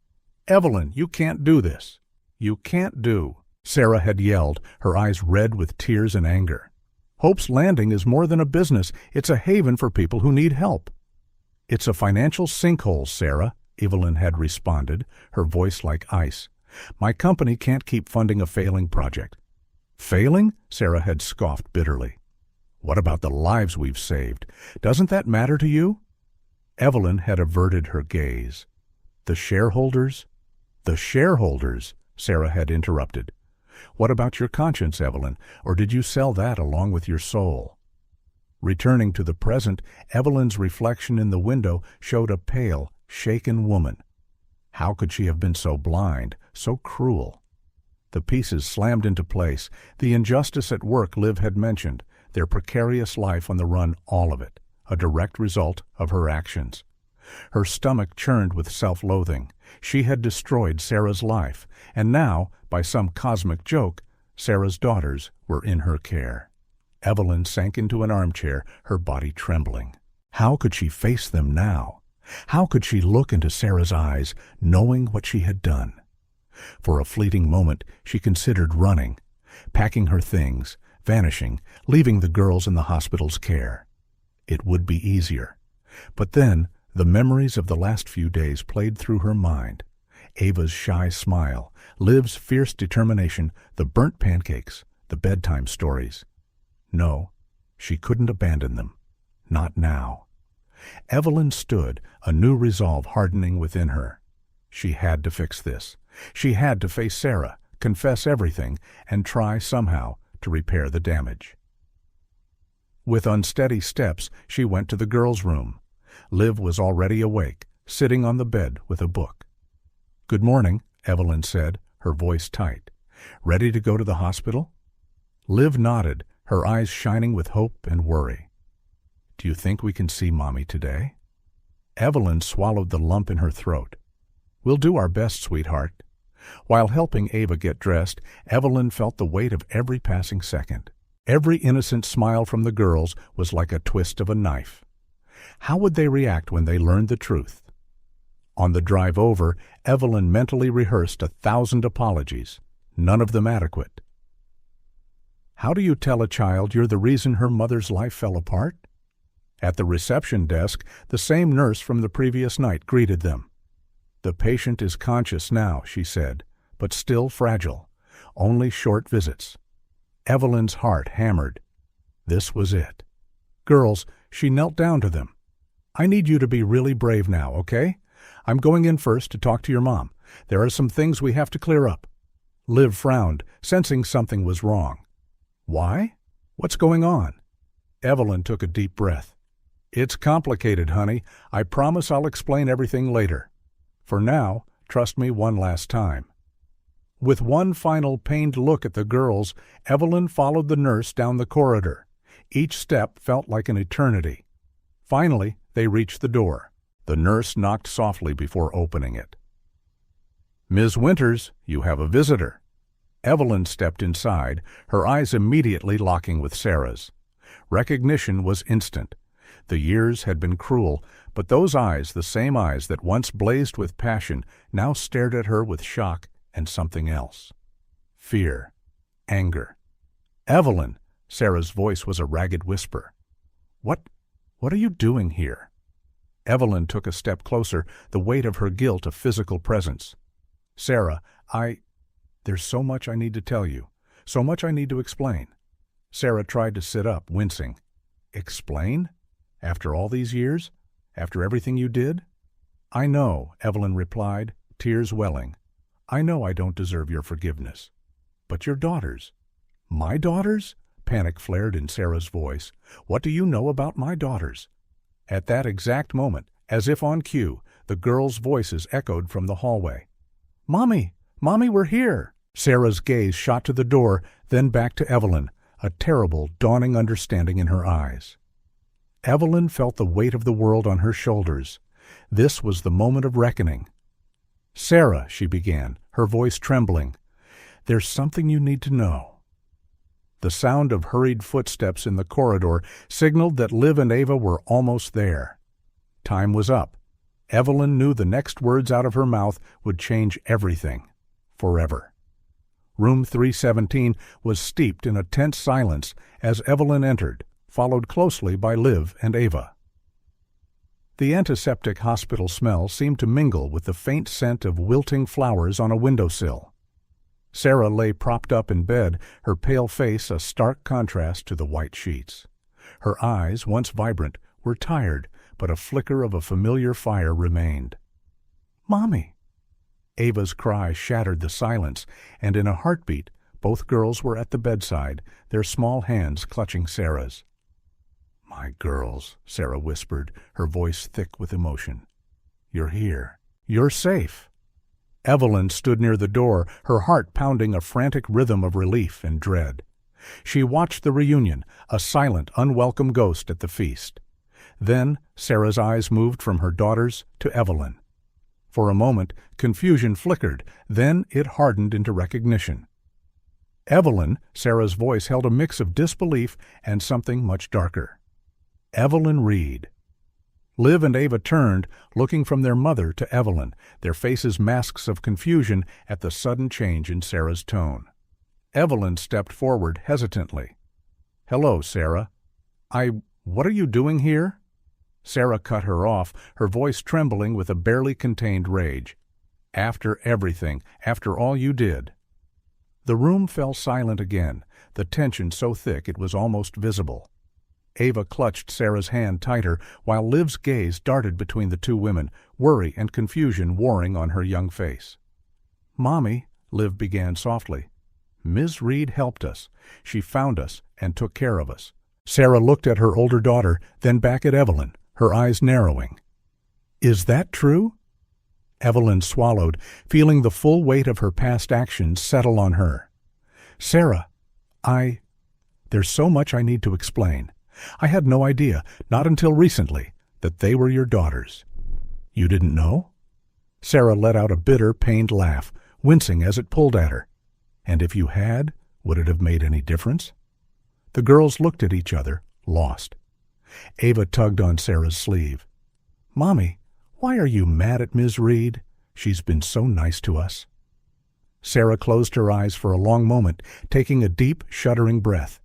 "Evelyn, you can't do this. You can't do," Sarah had yelled, her eyes red with tears and anger. "Hope's Landing is more than a business. It's a haven for people who need help." "It's a financial sinkhole, Sarah," Evelyn had responded, her voice like ice. "My company can't keep funding a failing project." "Failing?" Sarah had scoffed bitterly. What about the lives we've saved? Doesn't that matter to you?" Evelyn had averted her gaze. "The shareholders?" "The shareholders," Sarah had interrupted. "What about your conscience, Evelyn, or did you sell that along with your soul?" Returning to the present, Evelyn's reflection in the window showed a pale, shaken woman. How could she have been so blind, so cruel? The pieces slammed into place, the injustice at work Liv had mentioned, their precarious life on the run, all of it, a direct result of her actions. Her stomach churned with self-loathing. She had destroyed Sarah's life, and now, by some cosmic joke, Sarah's daughters were in her care. Evelyn sank into an armchair, her body trembling. How could she face them now? How could she look into Sarah's eyes, knowing what she had done? For a fleeting moment, she considered running, packing her things, vanishing, leaving the girls in the hospital's care. It would be easier. But then, the memories of the last few days played through her mind. Ava's shy smile, Liv's fierce determination, the burnt pancakes, the bedtime stories. No, she couldn't abandon them. Not now. Evelyn stood, a new resolve hardening within her. She had to fix this. She had to face Sarah, confess everything, and try somehow to repair the damage. With unsteady steps, she went to the girls' room. Liv was already awake, sitting on the bed with a book. "Good morning," Evelyn said, her voice tight. "Ready to go to the hospital?" Liv nodded, her eyes shining with hope and worry. "Do you think we can see Mommy today?" Evelyn swallowed the lump in her throat. "We'll do our best, sweetheart." While helping Ava get dressed, Evelyn felt the weight of every passing second. Every innocent smile from the girls was like a twist of a knife. How would they react when they learned the truth? On the drive over, Evelyn mentally rehearsed 1,000 apologies, none of them adequate. How do you tell a child you're the reason her mother's life fell apart? At the reception desk, the same nurse from the previous night greeted them. "The patient is conscious now," she said, "but still fragile. Only short visits." Evelyn's heart hammered. This was it. "Girls," she knelt down to them. "I need you to be really brave now, okay? I'm going in first to talk to your mom. There are some things we have to clear up." Liv frowned, sensing something was wrong. "Why? What's going on?" Evelyn took a deep breath. "It's complicated, honey. I promise I'll explain everything later. For now, trust me one last time." With one final pained look at the girls, Evelyn followed the nurse down the corridor. Each step felt like an eternity. Finally, they reached the door. The nurse knocked softly before opening it. "Ms. Winters, you have a visitor." Evelyn stepped inside, her eyes immediately locking with Sarah's. Recognition was instant. The years had been cruel, but those eyes, the same eyes that once blazed with passion, now stared at her with shock and something else. Fear. Anger. "Evelyn!" Sarah's voice was a ragged whisper. What are you doing here?" Evelyn took a step closer, the weight of her guilt a physical presence. "Sarah, there's so much I need to tell you, so much I need to explain." Sarah tried to sit up, wincing. "Explain? After all these years? After everything you did?" "I know," Evelyn replied, tears welling. "I know I don't deserve your forgiveness. But your daughters." "My daughters?" Panic flared in Sarah's voice. "What do you know about my daughters?" At that exact moment, as if on cue, the girls' voices echoed from the hallway. "Mommy! Mommy, we're here!" Sarah's gaze shot to the door, then back to Evelyn, a terrible, dawning understanding in her eyes. Evelyn felt the weight of the world on her shoulders. This was the moment of reckoning. "Sarah," she began, her voice trembling, "there's something you need to know." The sound of hurried footsteps in the corridor signaled that Liv and Ava were almost there. Time was up. Evelyn knew the next words out of her mouth would change everything. Forever. Room 317 was steeped in a tense silence as Evelyn entered, followed closely by Liv and Ava. The antiseptic hospital smell seemed to mingle with the faint scent of wilting flowers on a windowsill. Sarah lay propped up in bed, her pale face a stark contrast to the white sheets. Her eyes, once vibrant, were tired, but a flicker of a familiar fire remained. "Mommy!" Ava's cry shattered the silence, and in a heartbeat, both girls were at the bedside, their small hands clutching Sarah's. "My girls," Sarah whispered, her voice thick with emotion. "You're here. You're safe." Evelyn stood near the door, her heart pounding a frantic rhythm of relief and dread. She watched the reunion, a silent, unwelcome ghost at the feast. Then Sarah's eyes moved from her daughters to Evelyn. For a moment, confusion flickered, then it hardened into recognition. "Evelyn," Sarah's voice held a mix of disbelief and something much darker. "Evelyn Reed." Liv and Ava turned, looking from their mother to Evelyn, their faces masks of confusion at the sudden change in Sarah's tone. Evelyn stepped forward hesitantly. "Hello, Sarah. What are you doing here?" Sarah cut her off, her voice trembling with a barely contained rage. "After everything, after all you did." The room fell silent again, the tension so thick it was almost visible. Ava clutched Sarah's hand tighter, while Liv's gaze darted between the two women, worry and confusion warring on her young face. "Mommy," Liv began softly, "Ms. Reed helped us. She found us and took care of us." Sarah looked at her older daughter, then back at Evelyn, her eyes narrowing. "Is that true?" Evelyn swallowed, feeling the full weight of her past actions settle on her. "Sarah, there's so much I need to explain. I had no idea, not until recently, that they were your daughters." "You didn't know?" Sarah let out a bitter, pained laugh, wincing as it pulled at her. "And if you had, would it have made any difference?" The girls looked at each other, lost. Ava tugged on Sarah's sleeve. "Mommy, why are you mad at Ms. Reed? She's been so nice to us." Sarah closed her eyes for a long moment, taking a deep, shuddering breath.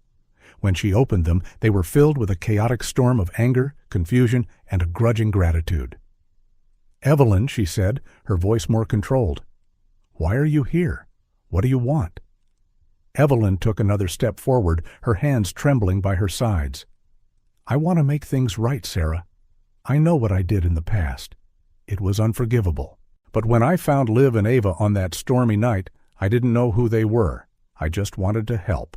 When she opened them, they were filled with a chaotic storm of anger, confusion, and a grudging gratitude. "Evelyn," she said, her voice more controlled, "why are you here? What do you want?" Evelyn took another step forward, her hands trembling by her sides. "I want to make things right, Sarah. I know what I did in the past. It was unforgivable. But when I found Liv and Ava on that stormy night, I didn't know who they were. I just wanted to help."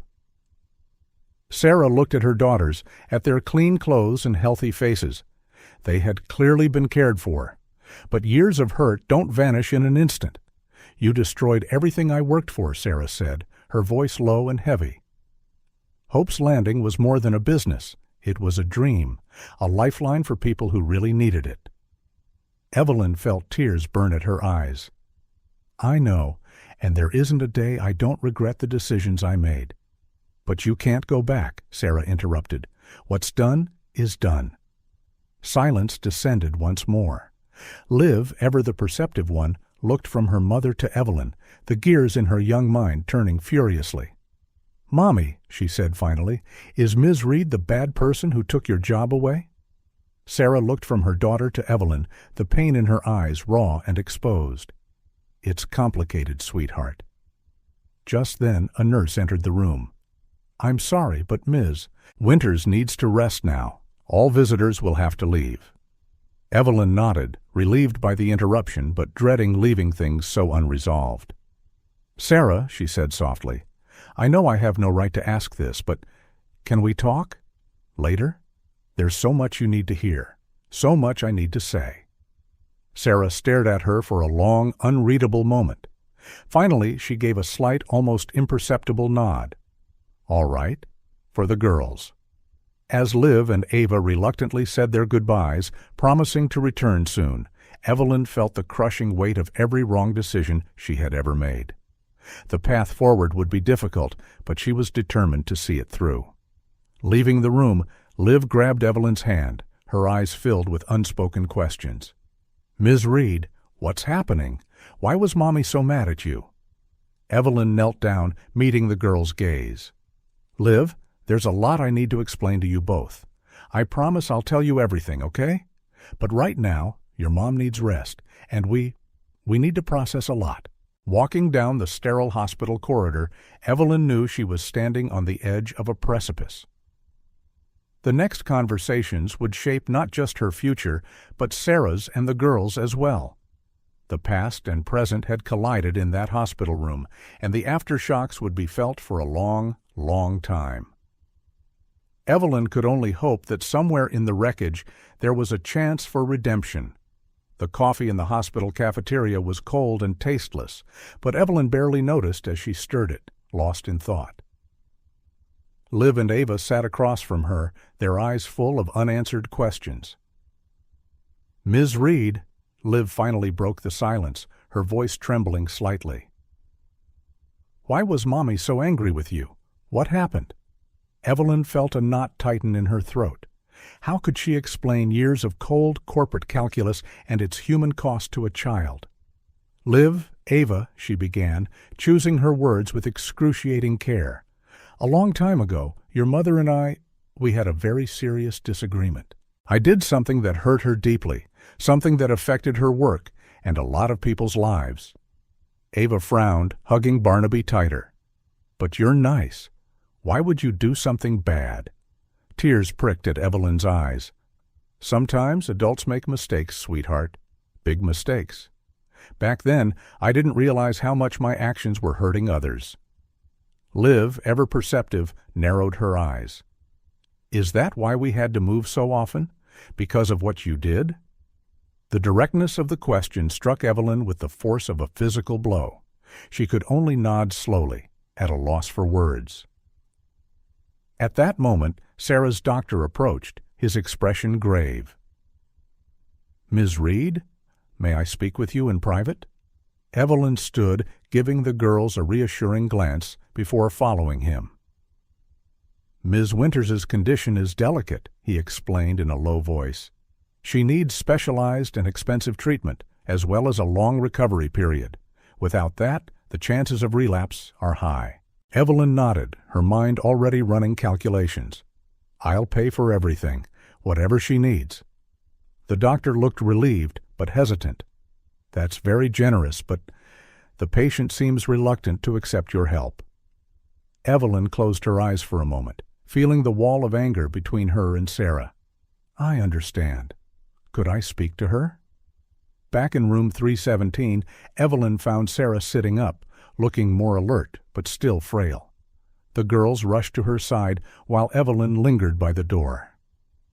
Sarah looked at her daughters, at their clean clothes and healthy faces. They had clearly been cared for. But years of hurt don't vanish in an instant. "You destroyed everything I worked for," Sarah said, her voice low and heavy. Hope's Landing was more than a business. It was a dream, a lifeline for people who really needed it. Evelyn felt tears burn at her eyes. "I know, and there isn't a day I don't regret the decisions I made." "But you can't go back," Sarah interrupted. "What's done is done." Silence descended once more. Liv, ever the perceptive one, looked from her mother to Evelyn, the gears in her young mind turning furiously. "Mommy," she said finally, "is Ms. Reed the bad person who took your job away?" Sarah looked from her daughter to Evelyn, the pain in her eyes raw and exposed. "It's complicated, sweetheart." Just then a nurse entered the room. "I'm sorry, but Ms. Winters needs to rest now. All visitors will have to leave." Evelyn nodded, relieved by the interruption, but dreading leaving things so unresolved. "Sarah," she said softly, "I know I have no right to ask this, but can we talk? Later? There's so much you need to hear, so much I need to say." Sarah stared at her for a long, unreadable moment. Finally, she gave a slight, almost imperceptible nod. "All right, for the girls." As Liv and Ava reluctantly said their goodbyes, promising to return soon, Evelyn felt the crushing weight of every wrong decision she had ever made. The path forward would be difficult, but she was determined to see it through. Leaving the room, Liv grabbed Evelyn's hand, her eyes filled with unspoken questions. "Ms. Reed, what's happening? Why was Mommy so mad at you?" Evelyn knelt down, meeting the girl's gaze. "Liv, there's a lot I need to explain to you both. I promise I'll tell you everything, okay? But right now, your mom needs rest, and we need to process a lot." Walking down the sterile hospital corridor, Evelyn knew she was standing on the edge of a precipice. The next conversations would shape not just her future, but Sarah's and the girls as well. The past and present had collided in that hospital room, and the aftershocks would be felt for a long, long time. Evelyn could only hope that somewhere in the wreckage there was a chance for redemption. The coffee in the hospital cafeteria was cold and tasteless, but Evelyn barely noticed as she stirred it, lost in thought. Liv and Ava sat across from her, their eyes full of unanswered questions. "Ms. Reed," Liv finally broke the silence, her voice trembling slightly. "Why was Mommy so angry with you? What happened?" Evelyn felt a knot tighten in her throat. How could she explain years of cold corporate calculus and its human cost to a child? "Liv, Ava," she began, choosing her words with excruciating care. "A long time ago, your mother and we had a very serious disagreement. I did something that hurt her deeply, something that affected her work and a lot of people's lives." Ava frowned, hugging Barnaby tighter. "But you're nice. Why would you do something bad?" Tears pricked at Evelyn's eyes. "Sometimes adults make mistakes, sweetheart. Big mistakes. Back then, I didn't realize how much my actions were hurting others." Liv, ever perceptive, narrowed her eyes. "Is that why we had to move so often? Because of what you did?" The directness of the question struck Evelyn with the force of a physical blow. She could only nod slowly, at a loss for words. At that moment, Sarah's doctor approached, his expression grave. "Ms. Reed, may I speak with you in private?" Evelyn stood, giving the girls a reassuring glance before following him. "Ms. Winters's condition is delicate," he explained in a low voice. "She needs specialized and expensive treatment, as well as a long recovery period. Without that, the chances of relapse are high." Evelyn nodded, her mind already running calculations. "I'll pay for everything, whatever she needs." The doctor looked relieved, but hesitant. "That's very generous, but the patient seems reluctant to accept your help." Evelyn closed her eyes for a moment, feeling the wall of anger between her and Sarah. "I understand. Could I speak to her?" Back in room 317, Evelyn found Sarah sitting up, looking more alert, but still frail. The girls rushed to her side, while Evelyn lingered by the door.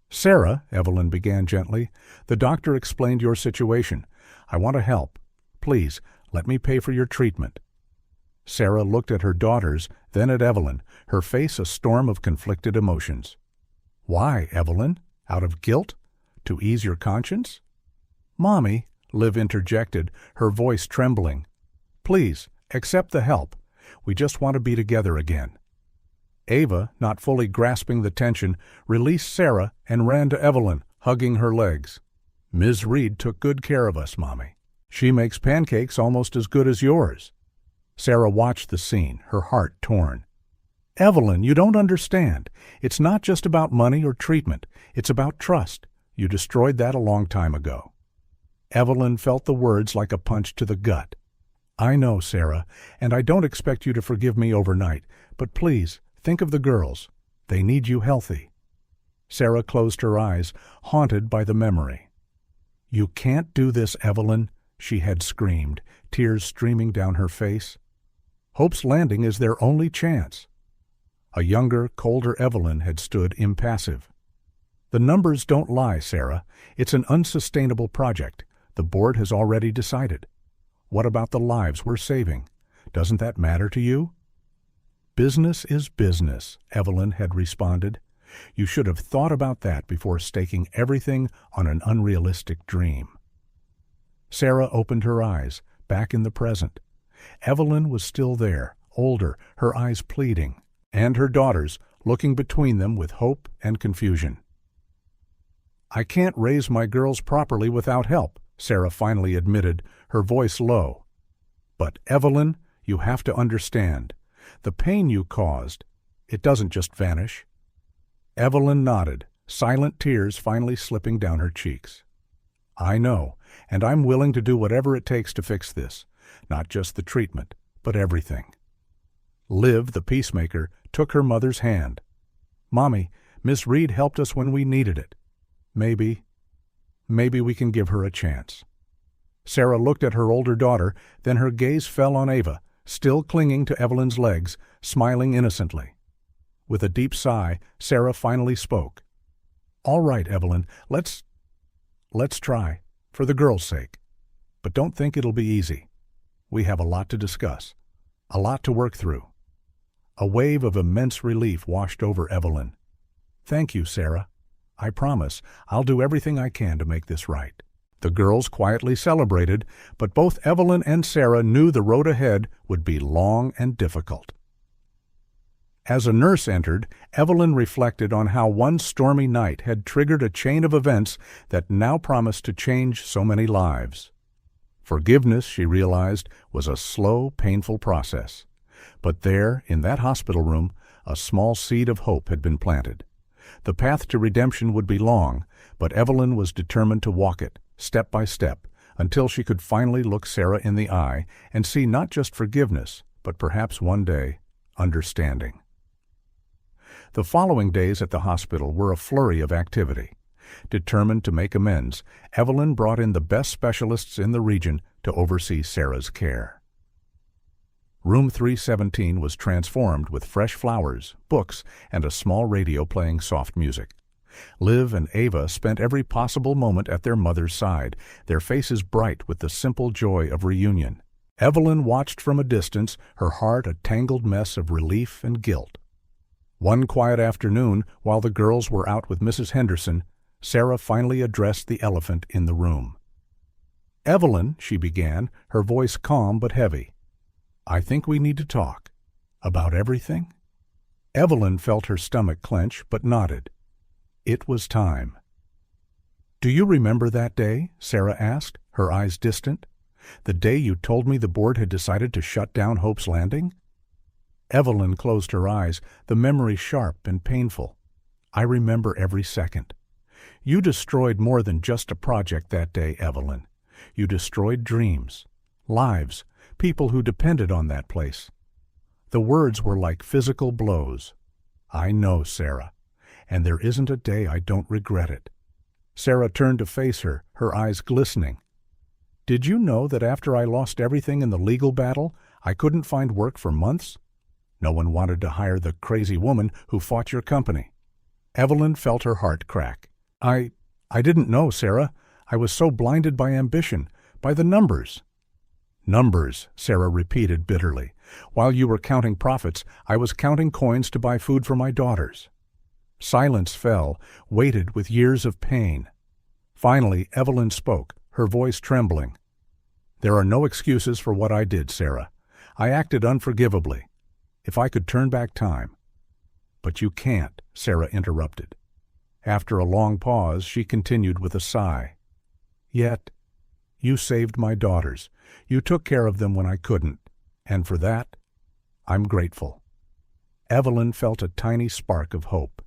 "Sarah," Evelyn began gently, "the doctor explained your situation. I want to help. Please, let me pay for your treatment." Sarah looked at her daughters, then at Evelyn, her face a storm of conflicted emotions. "Why, Evelyn? Out of guilt? To ease your conscience?" "Mommy," Liv interjected, her voice trembling. "Please, accept the help. We just want to be together again." Ava, not fully grasping the tension, released Sarah and ran to Evelyn, hugging her legs. "Ms. Reed took good care of us, Mommy. She makes pancakes almost as good as yours." Sarah watched the scene, her heart torn. "Evelyn, you don't understand. It's not just about money or treatment. It's about trust. You destroyed that a long time ago." Evelyn felt the words like a punch to the gut. "I know, Sarah, and I don't expect you to forgive me overnight, but please, think of the girls. They need you healthy." Sarah closed her eyes, haunted by the memory. "You can't do this, Evelyn," she had screamed, tears streaming down her face. Hope's Landing is their only chance. A younger, colder Evelyn had stood impassive. "The numbers don't lie, Sarah. It's an unsustainable project. The board has already decided. What about the lives we're saving? Doesn't that matter to you?" "Business is business," Evelyn had responded. "You should have thought about that before staking everything on an unrealistic dream." Sarah opened her eyes, back in the present. Evelyn was still there, older, her eyes pleading, and her daughters, looking between them with hope and confusion. "I can't raise my girls properly without help," Sarah finally admitted, her voice low. "But, Evelyn, you have to understand. The pain you caused, it doesn't just vanish." Evelyn nodded, silent tears finally slipping down her cheeks. "I know, and I'm willing to do whatever it takes to fix this. Not just the treatment, but everything." Liv, the peacemaker, took her mother's hand. "Mommy, Miss Reed helped us when we needed it. Maybe we can give her a chance." Sarah looked at her older daughter, then her gaze fell on Ava, still clinging to Evelyn's legs, smiling innocently. With a deep sigh, Sarah finally spoke. "All right, Evelyn, let's try, for the girls' sake. But don't think it'll be easy. We have a lot to discuss, a lot to work through." A wave of immense relief washed over Evelyn. "Thank you, Sarah. I promise I'll do everything I can to make this right." The girls quietly celebrated, but both Evelyn and Sarah knew the road ahead would be long and difficult. As a nurse entered, Evelyn reflected on how one stormy night had triggered a chain of events that now promised to change so many lives. Forgiveness, she realized, was a slow, painful process. But there, in that hospital room, a small seed of hope had been planted. The path to redemption would be long, but Evelyn was determined to walk it, step by step, until she could finally look Sarah in the eye and see not just forgiveness, but perhaps one day, understanding. The following days at the hospital were a flurry of activity. Determined to make amends, Evelyn brought in the best specialists in the region to oversee Sarah's care. Room 317 was transformed with fresh flowers, books, and a small radio playing soft music. Liv and Ava spent every possible moment at their mother's side, their faces bright with the simple joy of reunion. Evelyn watched from a distance, her heart a tangled mess of relief and guilt. One quiet afternoon, while the girls were out with Mrs. Henderson, Sarah finally addressed the elephant in the room. "Evelyn," she began, her voice calm but heavy, "I think we need to talk. About everything?" Evelyn felt her stomach clench but nodded. It was time. "Do you remember that day?" Sarah asked, her eyes distant. "The day you told me the board had decided to shut down Hope's Landing?" Evelyn closed her eyes, the memory sharp and painful. "I remember every second. You destroyed more than just a project that day, Evelyn. You destroyed dreams, lives, people who depended on that place." The words were like physical blows. "I know, Sarah, and there isn't a day I don't regret it." Sarah turned to face her, her eyes glistening. "Did you know that after I lost everything in the legal battle, I couldn't find work for months? No one wanted to hire the crazy woman who fought your company." Evelyn felt her heart crack. I didn't know, Sarah. I was so blinded by ambition, by the numbers." "Numbers," Sarah repeated bitterly. "While you were counting profits, I was counting coins to buy food for my daughters." Silence fell, weighted with years of pain. Finally, Evelyn spoke, her voice trembling. "There are no excuses for what I did, Sarah. I acted unforgivably. If I could turn back time—" "But you can't," Sarah interrupted. After a long pause, she continued with a sigh. "Yet, you saved my daughters. You took care of them when I couldn't. And for that, I'm grateful." Evelyn felt a tiny spark of hope.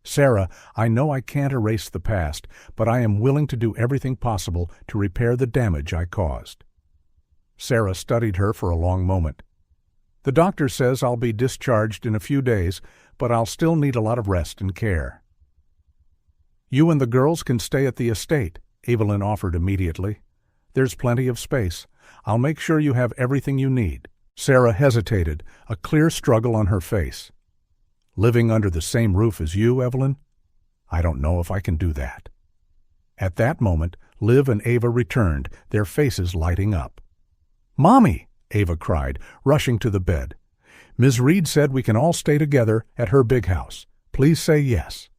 "Sarah, I know I can't erase the past, but I am willing to do everything possible to repair the damage I caused." Sarah studied her for a long moment. "The doctor says I'll be discharged in a few days, but I'll still need a lot of rest and care." "You and the girls can stay at the estate," Evelyn offered immediately. "There's plenty of space. I'll make sure you have everything you need." Sarah hesitated, a clear struggle on her face. "Living under the same roof as you, Evelyn? I don't know if I can do that." At that moment, Liv and Ava returned, their faces lighting up. "Mommy!" Ava cried, rushing to the bed. "Ms. Reed said we can all stay together at her big house. Please say yes."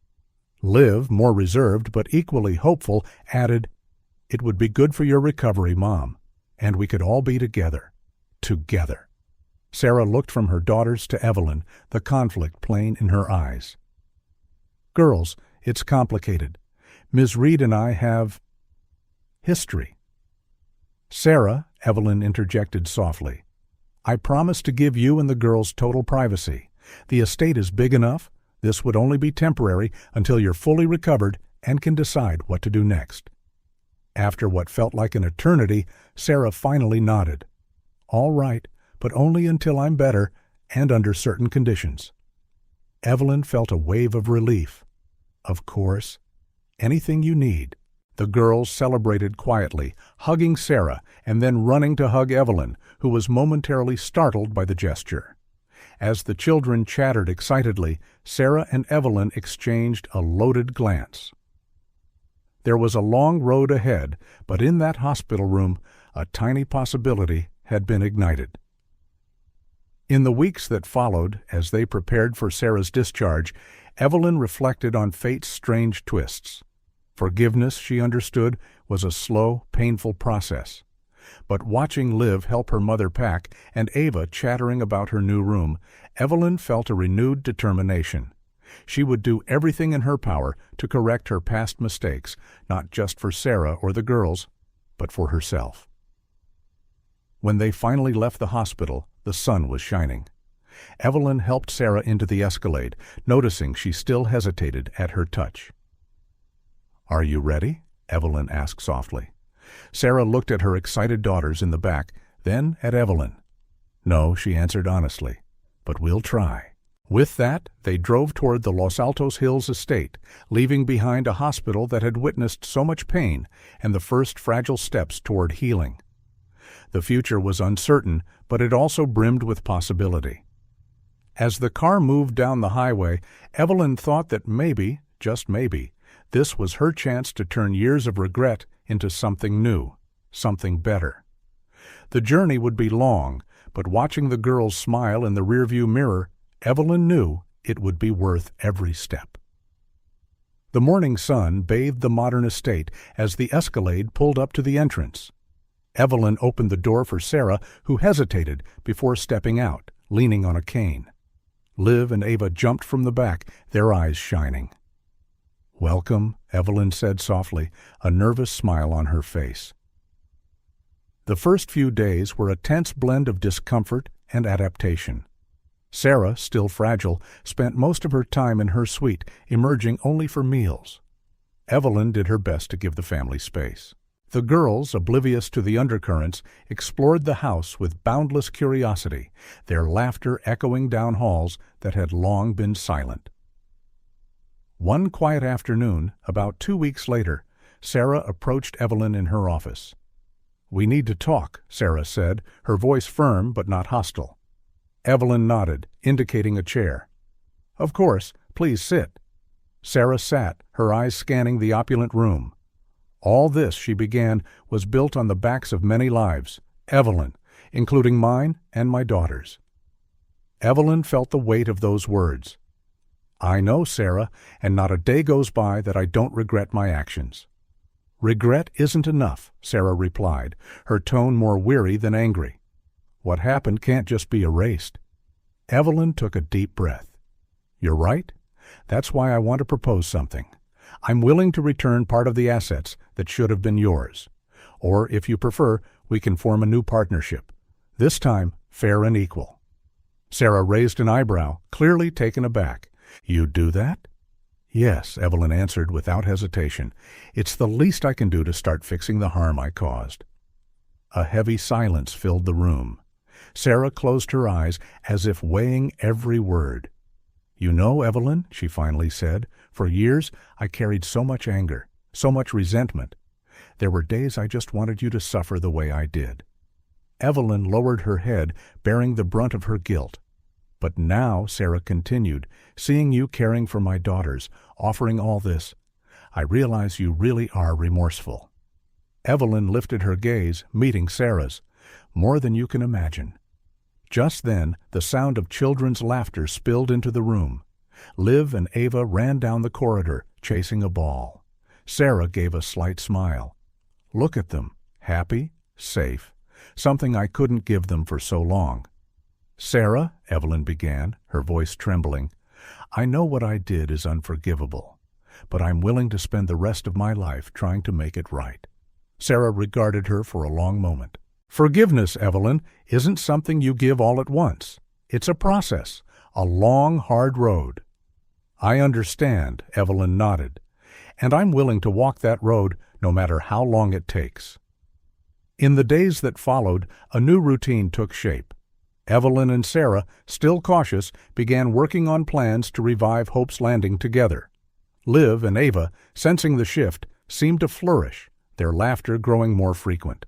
Liv, more reserved but equally hopeful, added, "It would be good for your recovery, Mom, and we could all be together. Together." Sarah looked from her daughters to Evelyn, the conflict plain in her eyes. "Girls, it's complicated. Ms. Reed and I have history." "Sarah," Evelyn interjected softly, "I promise to give you and the girls total privacy. The estate is big enough. This would only be temporary until you're fully recovered and can decide what to do next." After what felt like an eternity, Sarah finally nodded. "All right, but only until I'm better and under certain conditions." Evelyn felt a wave of relief. "Of course. Anything you need." The girls celebrated quietly, hugging Sarah and then running to hug Evelyn, who was momentarily startled by the gesture. As the children chattered excitedly, Sarah and Evelyn exchanged a loaded glance. There was a long road ahead, but in that hospital room, a tiny possibility had been ignited. In the weeks that followed, as they prepared for Sarah's discharge, Evelyn reflected on fate's strange twists. Forgiveness, she understood, was a slow, painful process. But watching Liv help her mother pack and Ava chattering about her new room, Evelyn felt a renewed determination. She would do everything in her power to correct her past mistakes, not just for Sarah or the girls, but for herself. When they finally left the hospital, the sun was shining. Evelyn helped Sarah into the Escalade, noticing she still hesitated at her touch. "Are you ready?" Evelyn asked softly. Sarah looked at her excited daughters in the back, then at Evelyn. "No," she answered honestly, "but we'll try." With that, they drove toward the Los Altos Hills estate, leaving behind a hospital that had witnessed so much pain and the first fragile steps toward healing. The future was uncertain, but it also brimmed with possibility. As the car moved down the highway, Evelyn thought that maybe, just maybe, this was her chance to turn years of regret into something new, something better. The journey would be long, but watching the girls smile in the rearview mirror, Evelyn knew it would be worth every step. The morning sun bathed the modern estate as the Escalade pulled up to the entrance. Evelyn opened the door for Sarah, who hesitated before stepping out, leaning on a cane. Liv and Ava jumped from the back, their eyes shining. "Welcome," Evelyn said softly, a nervous smile on her face. The first few days were a tense blend of discomfort and adaptation. Sarah, still fragile, spent most of her time in her suite, emerging only for meals. Evelyn did her best to give the family space. The girls, oblivious to the undercurrents, explored the house with boundless curiosity, their laughter echoing down halls that had long been silent. One quiet afternoon, about 2 weeks later, Sarah approached Evelyn in her office. "We need to talk," Sarah said, her voice firm but not hostile. Evelyn nodded, indicating a chair. "Of course, please sit." Sarah sat, her eyes scanning the opulent room. All this, she began, was built on the backs of many lives, Evelyn, including mine and my daughter's. Evelyn felt the weight of those words. "I know, Sarah, and not a day goes by that I don't regret my actions." "Regret isn't enough," Sarah replied, her tone more weary than angry. "What happened can't just be erased." Evelyn took a deep breath. "You're right. That's why I want to propose something. I'm willing to return part of the assets that should have been yours. Or, if you prefer, we can form a new partnership. This time, fair and equal." Sarah raised an eyebrow, clearly taken aback. "You'd do that?" "Yes," Evelyn answered without hesitation. "It's the least I can do to start fixing the harm I caused." A heavy silence filled the room. Sarah closed her eyes as if weighing every word. "You know, Evelyn," she finally said, "for years I carried so much anger, so much resentment. There were days I just wanted you to suffer the way I did." Evelyn lowered her head, bearing the brunt of her guilt. "But now," Sarah continued, "seeing you caring for my daughters, offering all this, I realize you really are remorseful." Evelyn lifted her gaze, meeting Sarah's. "More than you can imagine." Just then, the sound of children's laughter spilled into the room. Liv and Ava ran down the corridor, chasing a ball. Sarah gave a slight smile. "Look at them, happy, safe, something I couldn't give them for so long." "Sarah," Evelyn began, her voice trembling, "I know what I did is unforgivable, but I'm willing to spend the rest of my life trying to make it right." Sarah regarded her for a long moment. "Forgiveness, Evelyn, isn't something you give all at once. It's a process, a long, hard road." "I understand," Evelyn nodded, "and I'm willing to walk that road no matter how long it takes." In the days that followed, a new routine took shape. Evelyn and Sarah, still cautious, began working on plans to revive Hope's Landing together. Liv and Ava, sensing the shift, seemed to flourish, their laughter growing more frequent.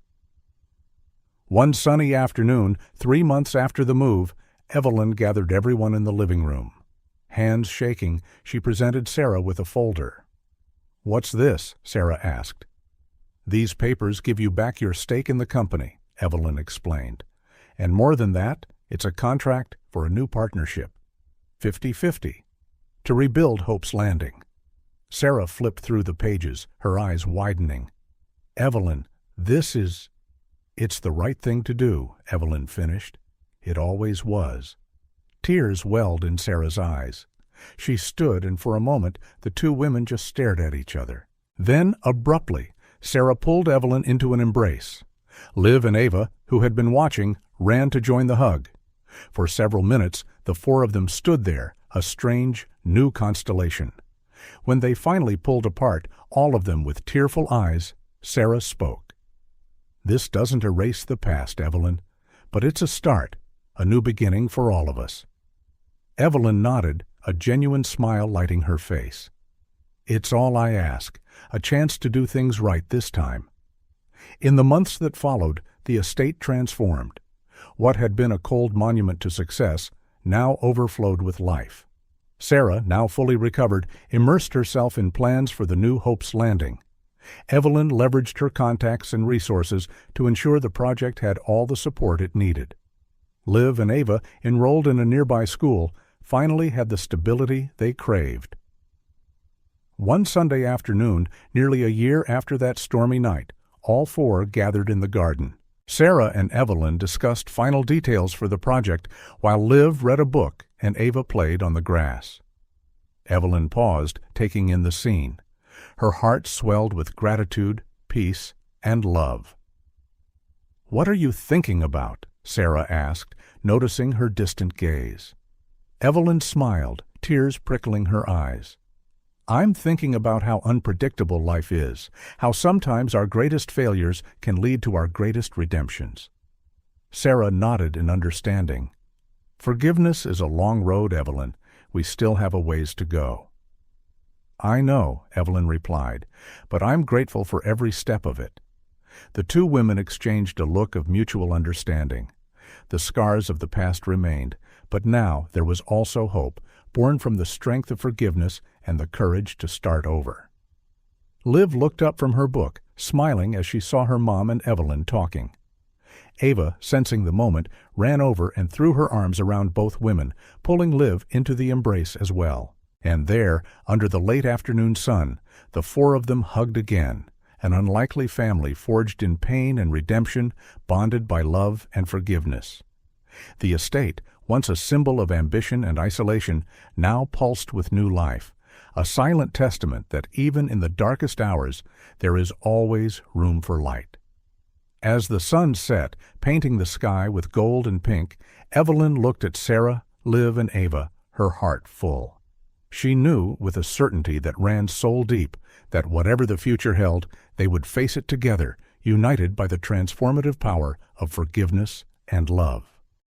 One sunny afternoon, 3 months after the move, Evelyn gathered everyone in the living room. Hands shaking, she presented Sarah with a folder. "What's this?" Sarah asked. "These papers give you back your stake in the company," Evelyn explained. "And more than that, it's a contract for a new partnership. 50-50. To rebuild Hope's Landing." Sarah flipped through the pages, her eyes widening. "Evelyn, this is—" "It's the right thing to do," Evelyn finished. "It always was." Tears welled in Sarah's eyes. She stood, and for a moment the two women just stared at each other. Then, abruptly, Sarah pulled Evelyn into an embrace. Liv and Ava, who had been watching, ran to join the hug. For several minutes, the four of them stood there, a strange, new constellation. When they finally pulled apart, all of them with tearful eyes, Sarah spoke. "This doesn't erase the past, Evelyn, but it's a start, a new beginning for all of us." Evelyn nodded, a genuine smile lighting her face. "It's all I ask, a chance to do things right this time." In the months that followed, the estate transformed. What had been a cold monument to success now overflowed with life. Sarah, now fully recovered, immersed herself in plans for the new Hope's Landing. Evelyn leveraged her contacts and resources to ensure the project had all the support it needed. Liv and Ava, enrolled in a nearby school, finally had the stability they craved. One Sunday afternoon, nearly a year after that stormy night, all four gathered in the garden. Sarah and Evelyn discussed final details for the project, while Liv read a book and Ava played on the grass. Evelyn paused, taking in the scene. Her heart swelled with gratitude, peace, and love. "What are you thinking about?" Sarah asked, noticing her distant gaze. Evelyn smiled, tears prickling her eyes. "I'm thinking about how unpredictable life is, how sometimes our greatest failures can lead to our greatest redemptions." Sarah nodded in understanding. "Forgiveness is a long road, Evelyn. We still have a ways to go." "I know," Evelyn replied, "but I'm grateful for every step of it." The two women exchanged a look of mutual understanding. The scars of the past remained, but now there was also hope, born from the strength of forgiveness and the courage to start over. Liv looked up from her book, smiling as she saw her mom and Evelyn talking. Ava, sensing the moment, ran over and threw her arms around both women, pulling Liv into the embrace as well. And there, under the late afternoon sun, the four of them hugged again, an unlikely family forged in pain and redemption, bonded by love and forgiveness. The estate, once a symbol of ambition and isolation, now pulsed with new life, a silent testament that even in the darkest hours there is always room for light. As the sun set, painting the sky with gold and pink, Evelyn looked at Sarah, Liv, and Ava, her heart full. She knew, with a certainty that ran soul deep, that whatever the future held, they would face it together, united by the transformative power of forgiveness and love.